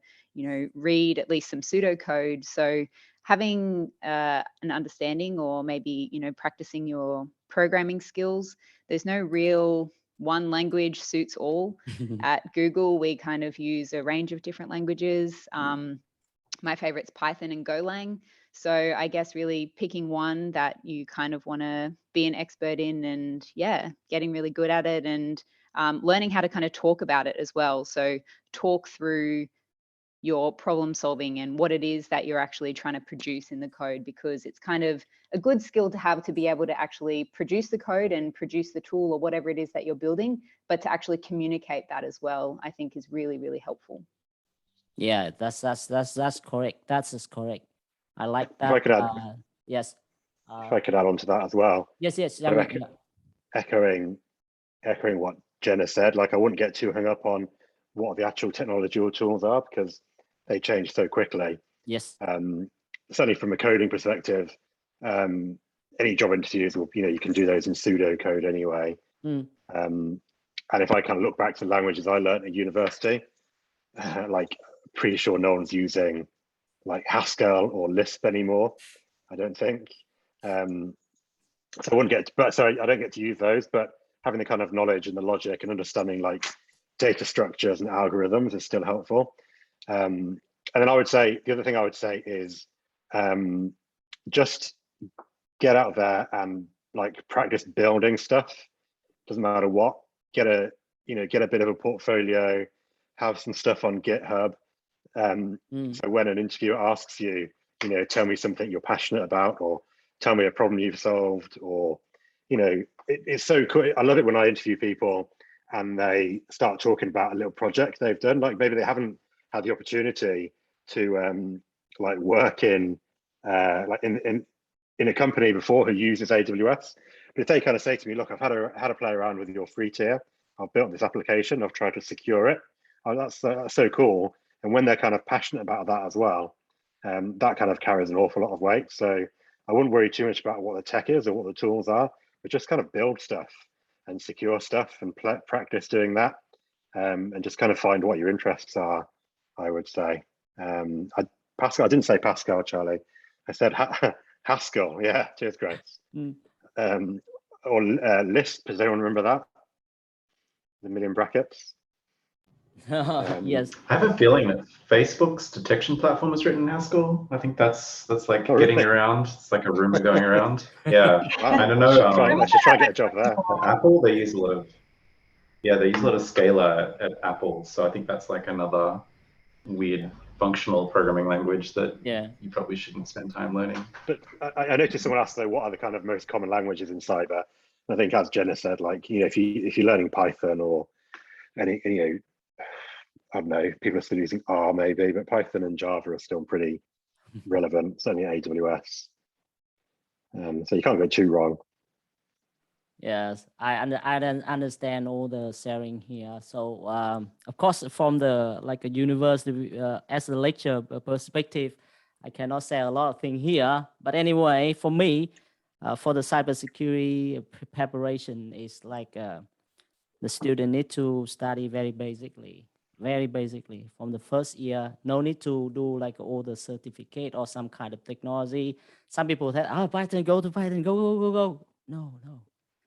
read at least some pseudocode. So having an understanding, or maybe practicing your programming skills. There's no real one language suits all. At Google, we kind of use a range of different languages. My favorite's Python and Golang. So I guess really picking one that you kind of want to be an expert in, and getting really good at it, and learning how to kind of talk about it as well. So talk through your problem solving and what it is that you're actually trying to produce in the code, because it's kind of a good skill to have, to be able to actually produce the code and produce the tool or whatever it is that you're building, but to actually communicate that as well, I think is really, really helpful. Yeah, that's correct. That's correct. I like that. If I could add, yes. If I could add on to that as well. Yes. Kind of echoing what Jenna said, like I wouldn't get too hung up on what the actual technology or tools are, because they change so quickly. Yes. Certainly from a coding perspective, any job interviews will, you can do those in pseudocode anyway. And if I kind of look back to languages I learned at university, like pretty sure no one's using like Haskell or Lisp anymore, I don't think. So I wouldn't get, but sorry, I don't get to use those, but having the kind of knowledge and the logic and understanding like data structures and algorithms is still helpful. And then I would say, the other thing I would say is just get out there and like practice building stuff. Doesn't matter what, get a bit of a portfolio, have some stuff on GitHub. So when an interviewer asks you, tell me something you're passionate about, or tell me a problem you've solved, or, it's so cool. I love it when I interview people and they start talking about a little project they've done. Like maybe they haven't had the opportunity to like work in like in a company before who uses AWS. But if they kind of say to me, look, I've had to play around with your free tier. I've built this application. I've tried to secure it. Oh, that's so cool. And when they're kind of passionate about that as well, that kind of carries an awful lot of weight. So I wouldn't worry too much about what the tech is or what the tools are, but just kind of build stuff and secure stuff and practice doing that, and just kind of find what your interests are, I would say. Pascal, I didn't say Pascal, Charlie. I said Haskell. Yeah, cheers, Grace. Or Lisp, does anyone remember that? The million brackets? Yes. I have a feeling that Facebook's detection platform is written in Haskell. I think that's like getting around. It's like a rumor going around. Yeah, I don't know. I should try and get a job there. At Apple, they use a lot of Scala at Apple. So I think that's like another weird functional programming language that you probably shouldn't spend time learning. But I noticed someone asked though, what are the kind of most common languages in cyber? And I think, as Jenna said, like if you're learning Python or any I don't know, people are still using R maybe, but Python and Java are still pretty relevant, certainly at AWS. So you can't go too wrong. Yes, I understand all the sharing here. So of course, from the like a university as a lecture perspective, I cannot say a lot of things here. But anyway, for me, for the cybersecurity preparation is like the student need to study very basically from the first year. No need to do like all the certificate or some kind of technology. Some people say, oh, Python, go to Python, go. No,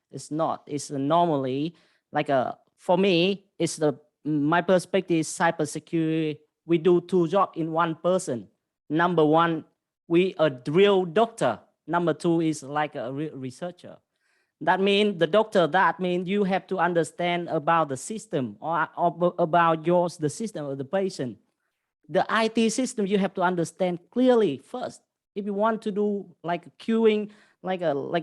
it's not. It's normally like for me, it's my perspective is cybersecurity. We do 2 jobs in one person. Number 1, we a real doctor. Number 2 is like a researcher. That means the doctor, that means you have to understand about the system or about the system of the patient. The IT system, you have to understand clearly first. If you want to do like queuing, like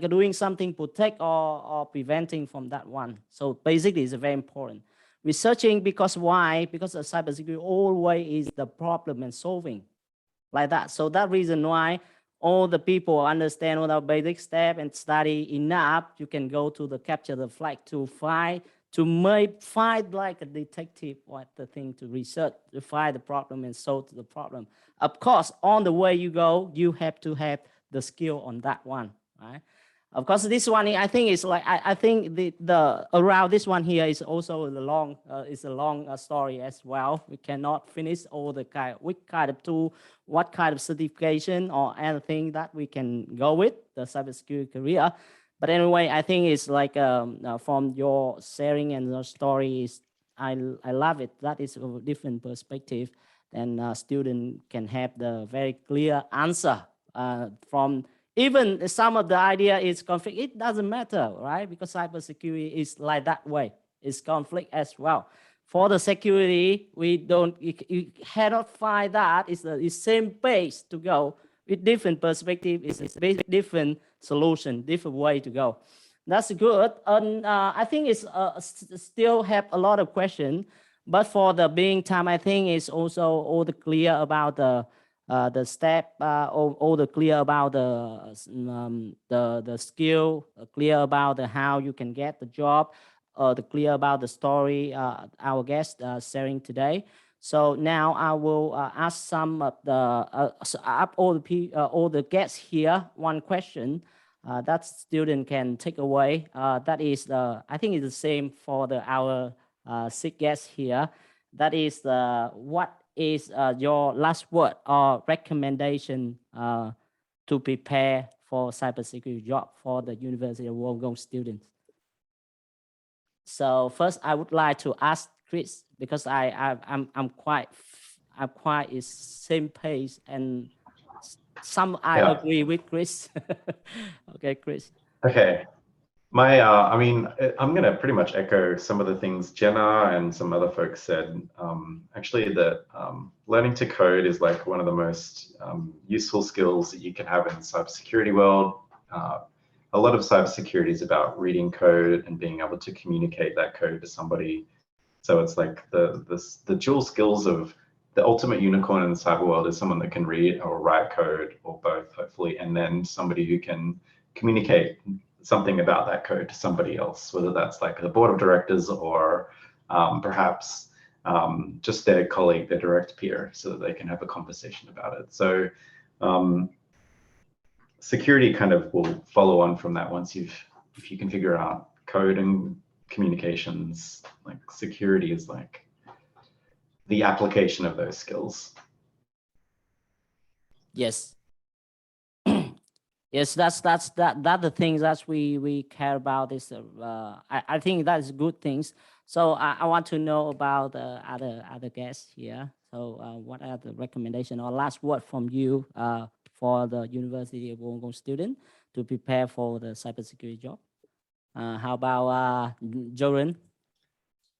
doing something protect or preventing from that one. So basically it's very important. Researching, because why? Because of cybersecurity always is the problem and solving like that. So that reason why all the people understand all the basic steps and study enough, you can go to the capture the flag to find like a detective what the thing to research, to find the problem and solve the problem. Of course, on the way you go, you have to have the skill on that one, right? Of course, this one I think is like I think the around this one here is also the long is a long story as well. We cannot finish all the which kind of tool, what kind of certification or anything that we can go with the cybersecurity career. But anyway, I think it's like from your sharing and your stories, I love it. That is a different perspective, and student can have the very clear answer from. Even some of the idea is conflict, it doesn't matter, right? Because cybersecurity is like that way. It's conflict as well. For the security, we don't, you cannot find that. It's the same pace to go with different perspective. It's a different solution, different way to go. That's good. And I think it's still have a lot of questions, but for the being time, I think it's also all the clear about the step, all the clear about the skill, clear about how you can get the job, the clear about the story our guest sharing today. So now I will ask some of all the guests here one question that student can take away. That is I think it's the same for our 6 guests here. That is what is your last word or recommendation to prepare for cybersecurity job for the University of Wollongong students? So first, I would like to ask Chris, because I'm quite is same pace, and some I agree with Chris. Okay, Chris. Okay. I mean, I'm going to pretty much echo some of the things Jenna and some other folks said. Actually, that learning to code is like one of the most useful skills that you can have in the cybersecurity world. A lot of cybersecurity is about reading code and being able to communicate that code to somebody. So it's like the dual skills of the ultimate unicorn in the cyber world is someone that can read or write code, or both, hopefully, and then somebody who can communicate something about that code to somebody else, whether that's like the board of directors or perhaps just their colleague, their direct peer, so that they can have a conversation about it. So security kind of will follow on from that. Once if you can figure out code and communications, like security is like the application of those skills. Yes. Yes, that's the things that we care about is I think that's good things. So I want to know about the other guests here. So what are the recommendations or last word from you for the University of Wollongong student to prepare for the cybersecurity job? How about Joran?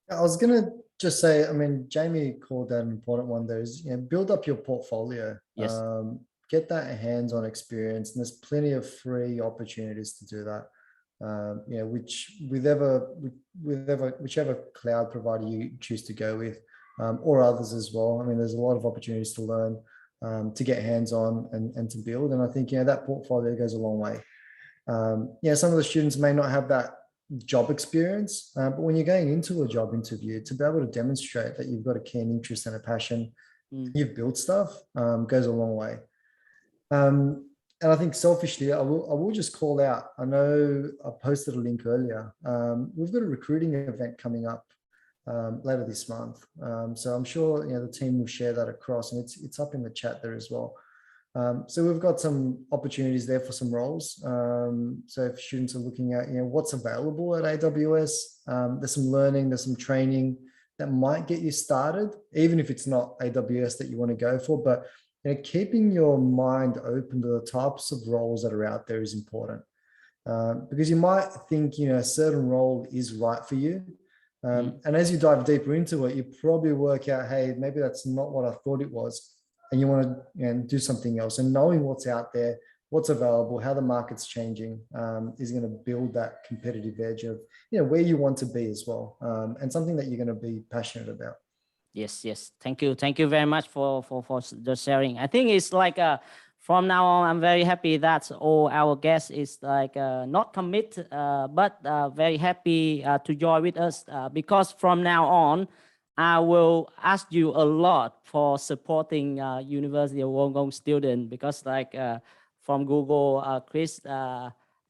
I was gonna just say, I mean, Jamie called that an important one. There is, build up your portfolio. Yes. Get that hands-on experience, and there's plenty of free opportunities to do that. Whichever cloud provider you choose to go with, or others as well. I mean, there's a lot of opportunities to learn, to get hands-on and to build. And I think that portfolio goes a long way. Some of the students may not have that job experience, but when you're going into a job interview, to be able to demonstrate that you've got a keen interest and a passion, you've built stuff, goes a long way. I think selfishly, I will just call out. I know I posted a link earlier. We've got a recruiting event coming up later this month. So I'm sure the team will share that across, and it's up in the chat there as well. So we've got some opportunities there for some roles. So if students are looking at what's available at AWS, there's some learning, there's some training that might get you started, even if it's not AWS that you want to go for. But keeping your mind open to the types of roles that are out there is important, because you might think a certain role is right for you. And as you dive deeper into it, you probably work out, hey, maybe that's not what I thought it was. And you want to do something else. And knowing what's out there, what's available, how the market's changing is going to build that competitive edge of where you want to be as well, and something that you're going to be passionate about. Yes. Thank you very much for the sharing. I think it's like from now on, I'm very happy that all our guests is like not commit, but very happy to join with us, because from now on, I will ask you a lot for supporting University of Wollongong student, because like from Google, Chris,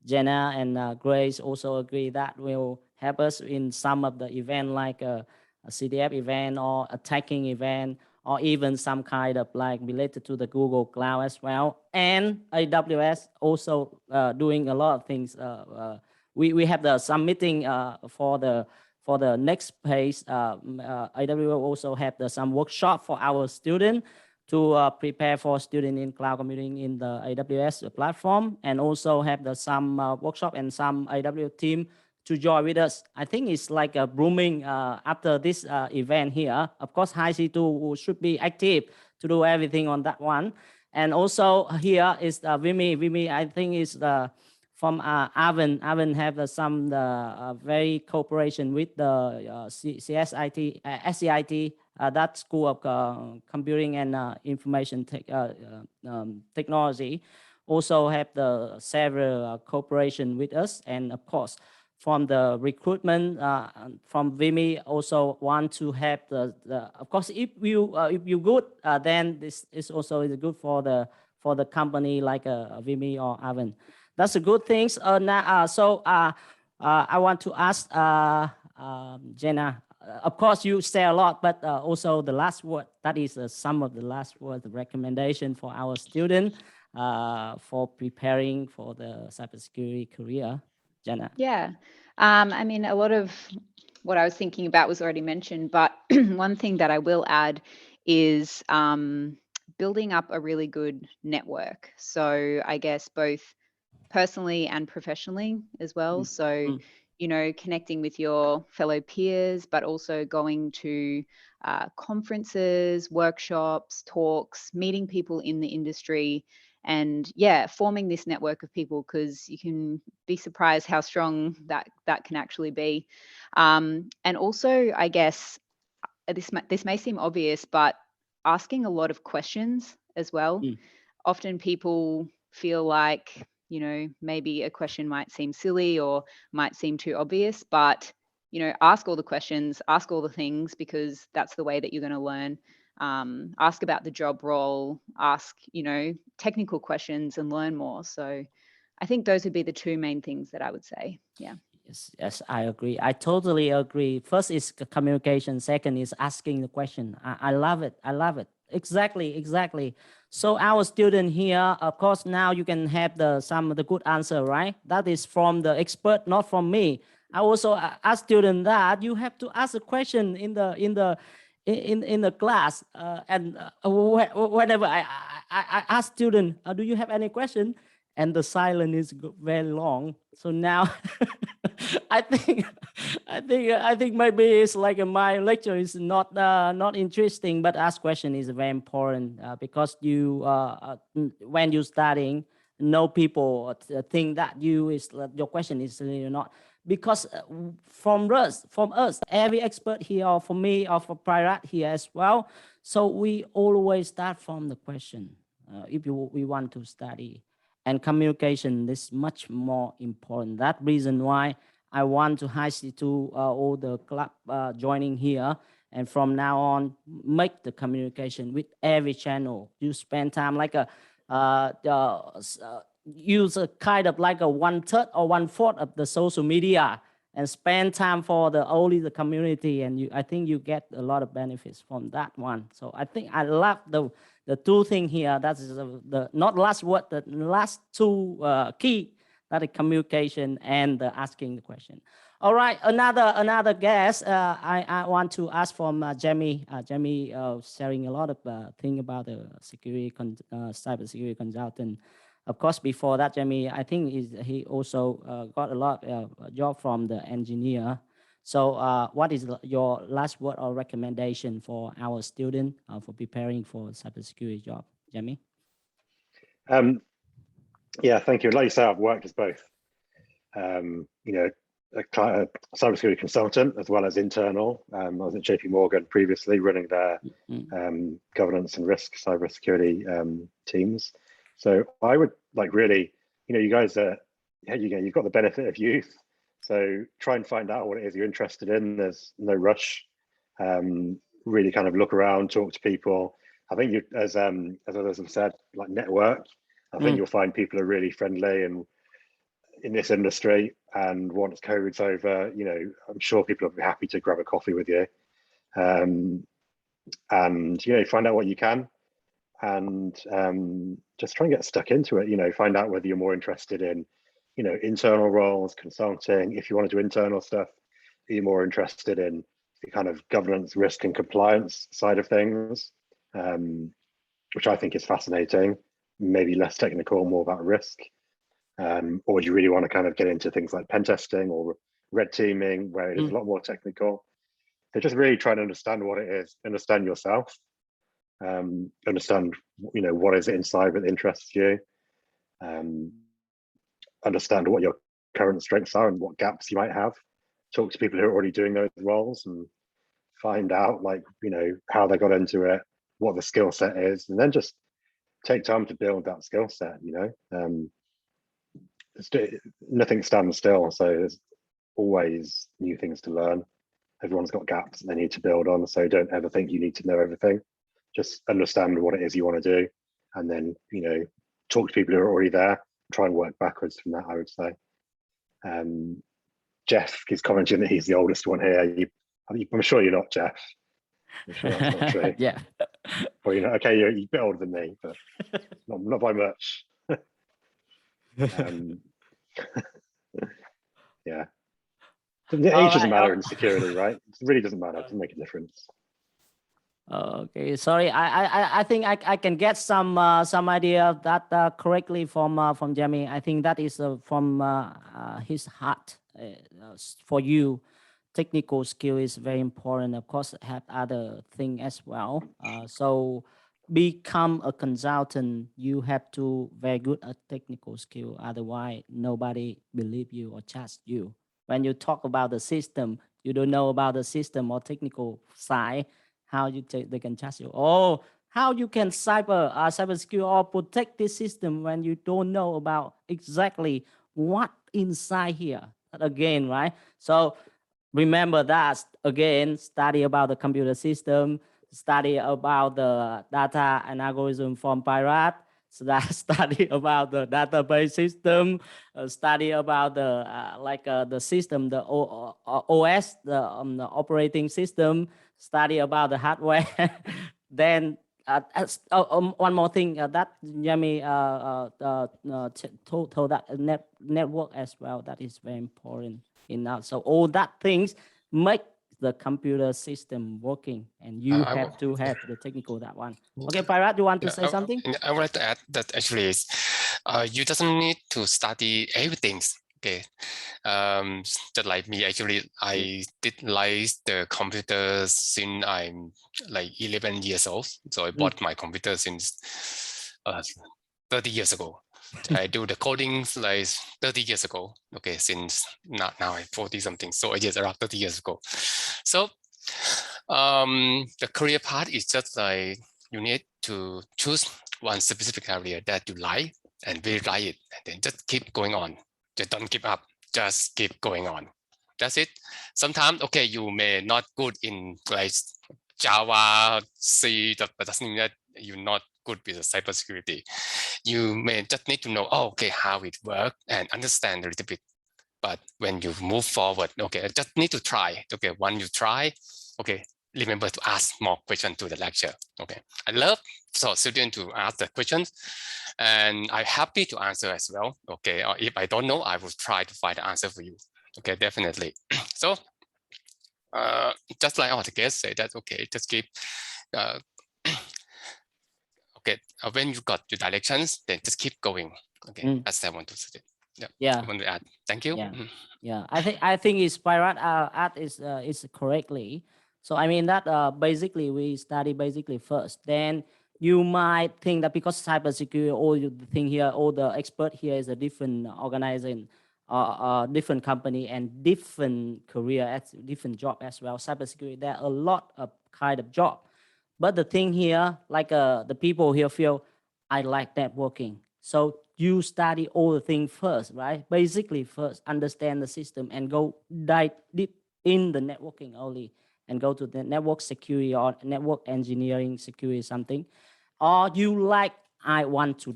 Jenna, and Grace also agree that will help us in some of the event, like a CDF event or a attacking event, or even some kind of like related to the Google Cloud as well. And AWS also doing a lot of things. We have some meeting for the next phase. AWS will also have some workshop for our students to prepare for student in cloud computing in the AWS platform, and also have some workshop and some AWS team to join with us. I think it's like a booming after this event here. Of course, hiC² should be active to do everything on that one. And also here is the VIMY. VIMY, I think, is from Arvin. Arvin have some very cooperation with the SCIT, that School of Computing and Information Technology. Also have the several cooperation with us. And of course, from the recruitment from VIMY, also want to have of course, if you good, then this is also good for the company like VIMY or Arvin. That's a good thing. Now, so I want to ask Jenna. Of course, you say a lot, but also the last word. That is some of the last word, the recommendation for our student for preparing for the cybersecurity career. Jenna. Yeah, I mean, a lot of what I was thinking about was already mentioned, but one thing that I will add is building up a really good network. So I guess both personally and professionally as well. So, connecting with your fellow peers, but also going to conferences, workshops, talks, meeting people in the industry, and forming this network of people, because you can be surprised how strong that can actually be. And also, I guess this may seem obvious, but asking a lot of questions as well. Often people feel like, maybe a question might seem silly or might seem too obvious, but ask all the questions, ask all the things, because that's the way that you're going to learn. Ask about the job role, ask, technical questions, and learn more. So I think those would be the two main things that I would say. Yeah. Yes, I agree. I totally agree. First is communication. Second is asking the question. I love it. I love it. Exactly. So our student here, of course, now you can have some of the good answer, right? That is from the expert, not from me. I also ask student that you have to ask a question in the class, and whenever I ask student, do you have any question? And the silence is very long. So now I think maybe it's like my lecture is not interesting, but ask question is very important, because you when you're studying, no people think that your question is really not. Because from us, every expert here, or for me, or for Prayat here as well. So we always start from the question if we want to study. And communication is much more important. That reason why I want to hiC² all the club joining here. And from now on, make the communication with every channel. You spend time like use a kind of like a 1/3 or 1/4 of the social media and spend time for only the community, and I think you get a lot of benefits from that one. So I think I love the two things here. That is the not last word, the last two key, that is communication and asking the question. All right, another guest. I want to ask from Jamie. Jamie sharing a lot of thing about the cybersecurity consultant. Of course, before that, Jamie, I think he also got a lot of job from the engineer. So what is your last word or recommendation for our student for preparing for cybersecurity job, Jamie? Yeah, thank you. Like you say, I've worked as both, you know, a cybersecurity consultant as well as internal. I was at JP Morgan previously running their governance and risk cybersecurity teams. So I would like really, you know, you guys are, you've got the benefit of youth. So try and find out what it is you're interested in. There's no rush. Really kind of look around, talk to people. I think you, as others have said, like network. I think you'll find people are really friendly and in this industry. And once COVID's over, you know, I'm sure people will be happy to grab a coffee with you. And you know, find out what you can. And just try and get stuck into it, you know, find out whether you're more interested in, you know, internal roles, consulting. If you want to do internal stuff, are you more interested in the kind of governance, risk and compliance side of things, which I think is fascinating, maybe less technical, more about risk. Or do you really want to kind of get into things like pen testing or red teaming, where it is a lot more technical? So just really trying to understand what it is, understand yourself. Understand, you know, what is it in cyber that interests you, understand what your current strengths are and what gaps you might have, talk to people who are already doing those roles and find out, like, you know, how they got into it, what the skill set is, and then just take time to build that skill set, you know. Nothing stands still, so there's always new things to learn. Everyone's got gaps they need to build on, so don't ever think you need to know everything. Just understand what it is you want to do, and then, you know, talk to people who are already there. Try and work backwards from that, I would say. Jeff is commenting that he's the oldest one here. I'm sure you're not, Jeff. I'm sure that's not true. Yeah. Well, you know, okay, you're a bit older than me, but not by much. Yeah. The age doesn't matter in security, right? It really doesn't matter. It doesn't make a difference. Okay, sorry. I think I can get some idea of that correctly from Jamie. I think that is from his heart. For you, technical skill is very important. Of course, have other thing as well. So become a consultant, you have to very good at technical skill. Otherwise, nobody believe you or trust you. When you talk about the system, you don't know about the system or technical side. How they can trust you? Oh, how you can cyber secure or protect this system when you don't know about exactly what inside here? Again, right? So remember that again. Study about the computer system. Study about the data and algorithm from pirate. So that study about the database system. Study about the system, the OS, the operating system. Study about the hardware. Then one more thing that Jamie told that network as well. That is very important in that. So all that things make the computer system working, and you have to have the technical that one. Okay, Pirate, you want to say something? I would like to add that actually is you doesn't need to study everything. Okay, just like me, actually, I did like the computer since I'm like 11 years old. So I bought my computer since 30 years ago. I do the coding like 30 years ago. Okay, since now I'm 40 something. So yes, around 30 years ago. So the career path is just like you need to choose one specific area that you like and really like it, and then just keep going on. Just don't give up. Just keep going on. That's it. Sometimes, okay, you may not good in like Java, C, but doesn't mean that you're not good with the cybersecurity. You may just need to know, oh, okay, how it works and understand a little bit. But when you move forward, okay, just need to try. Okay, when you try, okay, remember to ask more questions to the lecture. Okay, I love for students to ask the questions, and I'm happy to answer as well. Okay, or if I don't know, I will try to find the answer for you. Okay, definitely. So, just like our guest said, that okay, just keep. Okay, when you got your directions, then just keep going. Okay, that's what I want to say. Yeah. I want to add. Thank you. Yeah. I think it's Spirat is correctly. So I mean that basically we study basically first. Then you might think that because cybersecurity, all the thing here, all the expert here is a different organization, different company and different career, different job as well. Cybersecurity, there are a lot of kind of job. But the thing here, like the people here feel, I like networking. So you study all the things first, right? Basically first understand the system and go dive deep in the networking only and go to the network security or network engineering security something. Or you like, I want to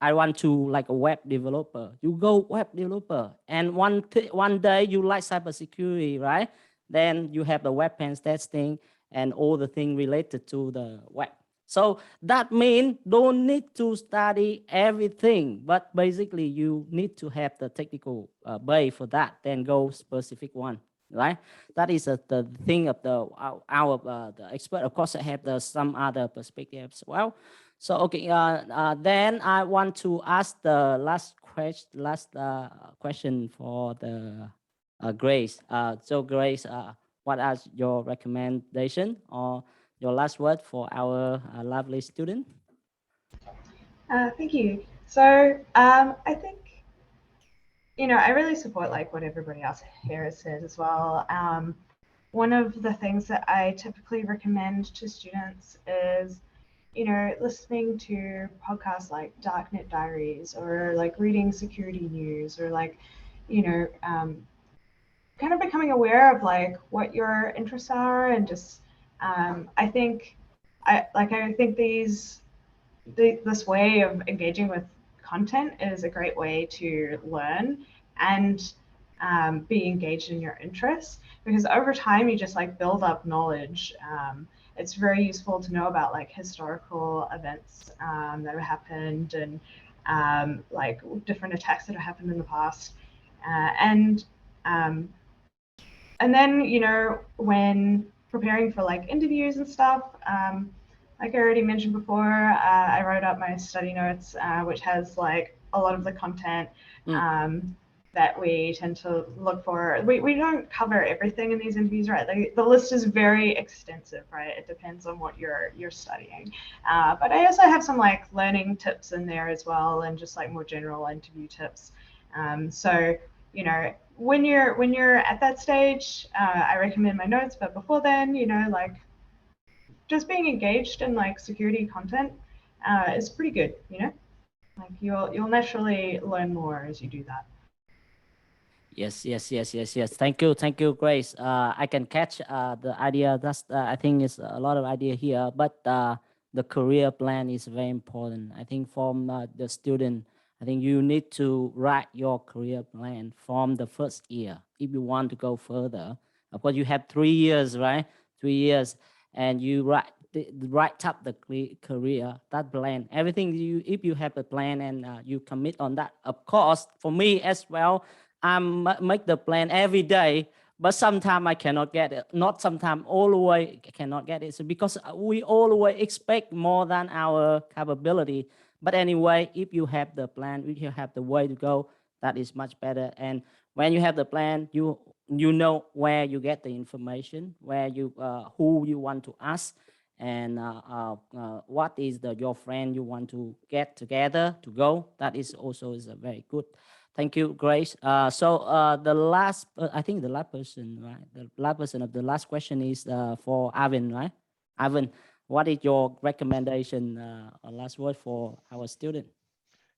like a web developer. You go web developer. And one day you like cybersecurity, right? Then you have the web pen testing and all the things related to the web. So that means don't need to study everything, but basically you need to have the technical base for that, then go specific one, right? That is the thing of the expert. Of course, I have some other perspectives as well. So okay, then I want to ask the last question for the Grace. So Grace, what are your recommendation or your last word for our lovely student? Thank you. So I think, I really support like what everybody else here has said as well. One of the things that I typically recommend to students is, listening to podcasts like Darknet Diaries or like reading security news or like, kind of becoming aware of like what your interests are and just I think this way of engaging with content is a great way to learn and be engaged in your interests, because over time you just like build up knowledge. It's very useful to know about like historical events that have happened and like different attacks that have happened in the past, and then when preparing for like interviews and stuff, like I already mentioned before, I wrote up my study notes, which has like a lot of the content that we tend to look for. We don't cover everything in these interviews, right? The list is very extensive, right? It depends on what you're studying. But I also have some like learning tips in there as well, and just like more general interview tips. So when you're at that stage, I recommend my notes. But before then, like just being engaged in like security content is pretty good. Like you'll naturally learn more as you do that. Yes. Thank you, Grace. I can catch the idea. That's I think it's a lot of idea here, but the career plan is very important. I think from the student, I think you need to write your career plan from the first year if you want to go further. Of course, you have 3 years, right? 3 years, and you write up the career, that plan. Everything if you have a plan and you commit on that. Of course, for me as well, I make the plan every day, but sometimes I cannot get it. Not sometimes, always cannot get it. So because we always expect more than our capability. But anyway, if you have the plan, if you have the way to go, that is much better. And when you have the plan, you know where you get the information, where who you want to ask, and what is your friend you want to get together to go. That is also a very good. Thank you, Grace. So the last, I think the last person, right? The last person of the last question is for Arvin, right? Arvin, what is your recommendation or last word for our student?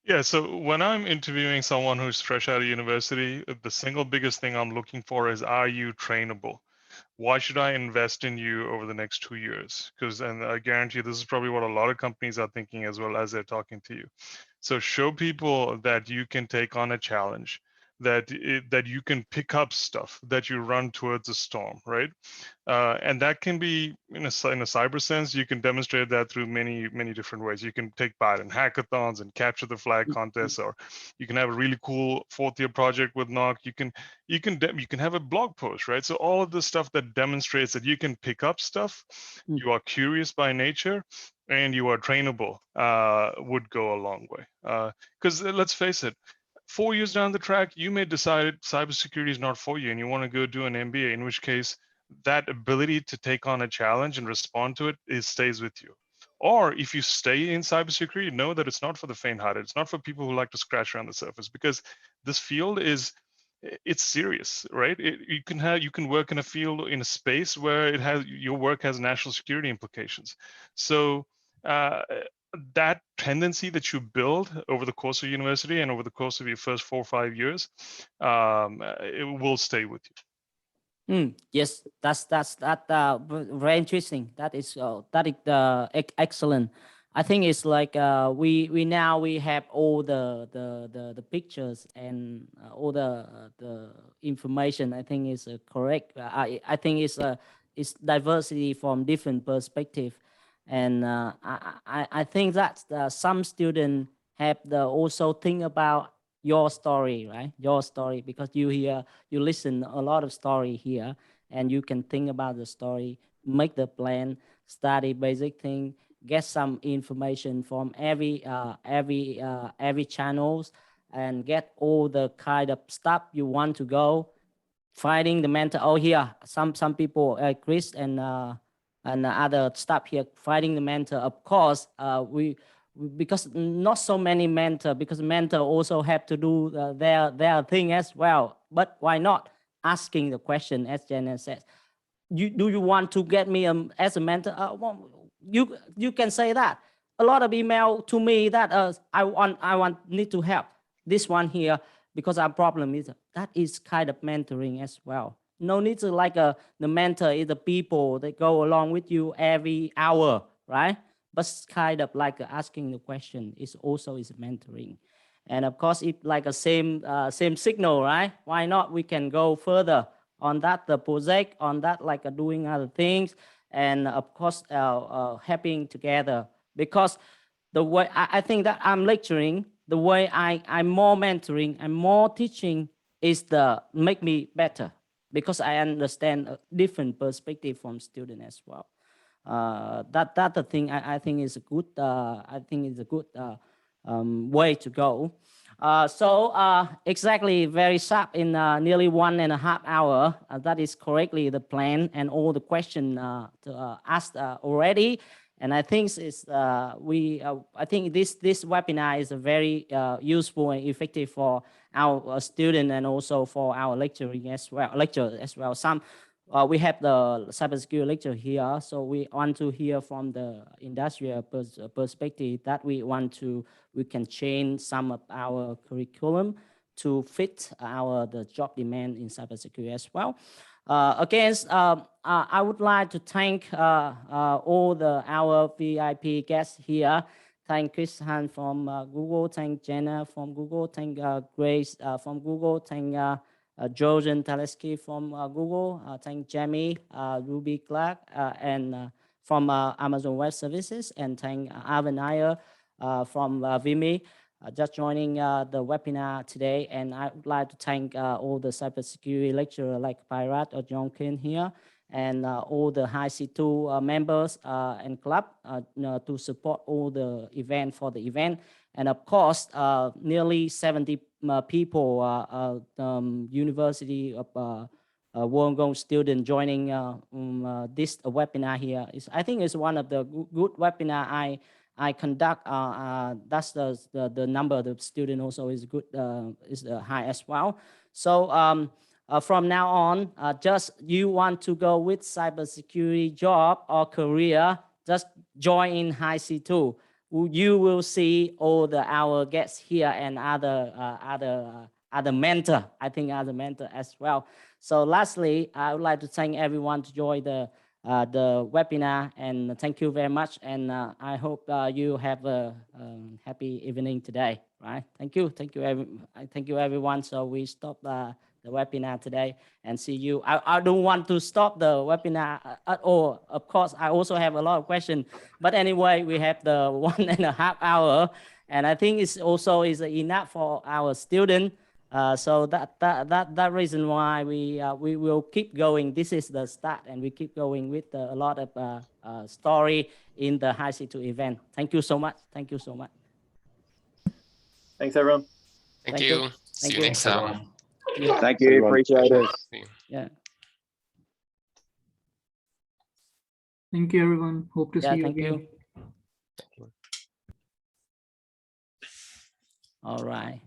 Yeah, so when I'm interviewing someone who's fresh out of university, the single biggest thing I'm looking for is, are you trainable? why should I invest in you over the next 2 years? And I guarantee this is probably what a lot of companies are thinking as well as they're talking to you. So show people that you can take on a challenge, that you can pick up stuff, that you run towards a storm, right? And that can be in a cyber sense. You can demonstrate that through many different ways. You can take part in hackathons and capture the flag contests, or you can have a really cool 4th-year project with NOC. You can have a blog post, right? So all of the stuff that demonstrates that you can pick up stuff, you are curious by nature, and you are trainable would go a long way. Because let's face it, 4 years down the track, you may decide cybersecurity is not for you and you want to go do an MBA, in which case that ability to take on a challenge and respond to it stays with you. Or if you stay in cybersecurity, know that it's not for the faint-hearted. It's not for people who like to scratch around the surface, because this field it's serious, right? You can work in a field, in a space where your work has national security implications. So that tendency that you build over the course of university and over the course of your first 4 or 5 years, it will stay with you. Yes, that's very interesting. That is excellent. I think it's like we now have all the pictures and all the information. I think is correct. I think it's diversity from different perspective. And I think that some students have also think about your story, right? Your story, because you listen a lot of story here, and you can think about the story, make the plan, study basic thing, get some information from every channels, and get all the kind of stuff you want to go, finding the mentor. Oh, here some people, Chris and other stuff here, finding the mentor. Of course, because not so many mentor, because mentor also have to do their thing as well. But why not asking the question, as Jenna says, do you want to get me as a mentor? You can say that. A lot of email to me that I need to help this one here because our problem is that is kind of mentoring as well. No need to like the mentor is the people that go along with you every hour, right? But kind of like asking the question is also is mentoring. And of course, it like a same signal, right? Why not? We can go further on that the project, on that like doing other things, and of course helping together. Because the way I think that I'm lecturing, the way I'm more mentoring and more teaching is the make me better, because I understand a different perspective from student as well. That the thing I think is a good way to go. So exactly, very sharp in nearly 1.5 hours. That is correctly the plan and all the questions asked already. And I think I think this webinar is a very useful and effective for our student and also for our lecturing as well. Some we have the cybersecurity lecture here, so we want to hear from the industrial perspective that we can change some of our curriculum to fit the job demand in cybersecurity as well. Again, I would like to thank all our VIP guests here. Thank Chris Han from Google, thank Jenna from Google, thank Grace from Google, thank Jojen Teleski from Google, thank Jamie, Ruby Clark, and from Amazon Web Services, and thank Arvin Iyer from VIMY. Just joining the webinar today, and I would like to thank all the cybersecurity lecturers like Pyrat or John Ken here, and all the hiC² members and club to support all the event for the event. And of course, nearly 70 people, University of Wollongong student joining this webinar here. I think it's one of the good webinar I conduct. That's the number of the student also is good, is high as well. So from now on, just you want to go with cybersecurity job or career, just join in hiC². You will see all our guests here and other as a mentor. I think as a mentor as well. So lastly, I would like to thank everyone to join the webinar, and thank you very much. And I hope you have a happy evening today. Right? Thank you everyone. So we stop the webinar today and see you. I don't want to stop the webinar at all. Of course, I also have a lot of questions, but anyway, we have the 1.5 hours, and I think it's also is enough for our student. So that reason why we will keep going. This is the start, and we keep going with a lot of story in the hiC² event. Thank you so much. Thank you so much. Thanks, everyone. Thank you. See you next time. Thank you. Appreciate it. Yeah. Thank you, everyone. Hope to see you again. Thank you. All right.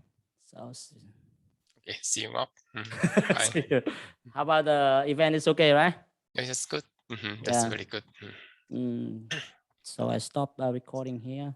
So. Okay, see you up. See you. How about the event? Is okay, right? Yeah, that's good. That's really good. So I stop recording here.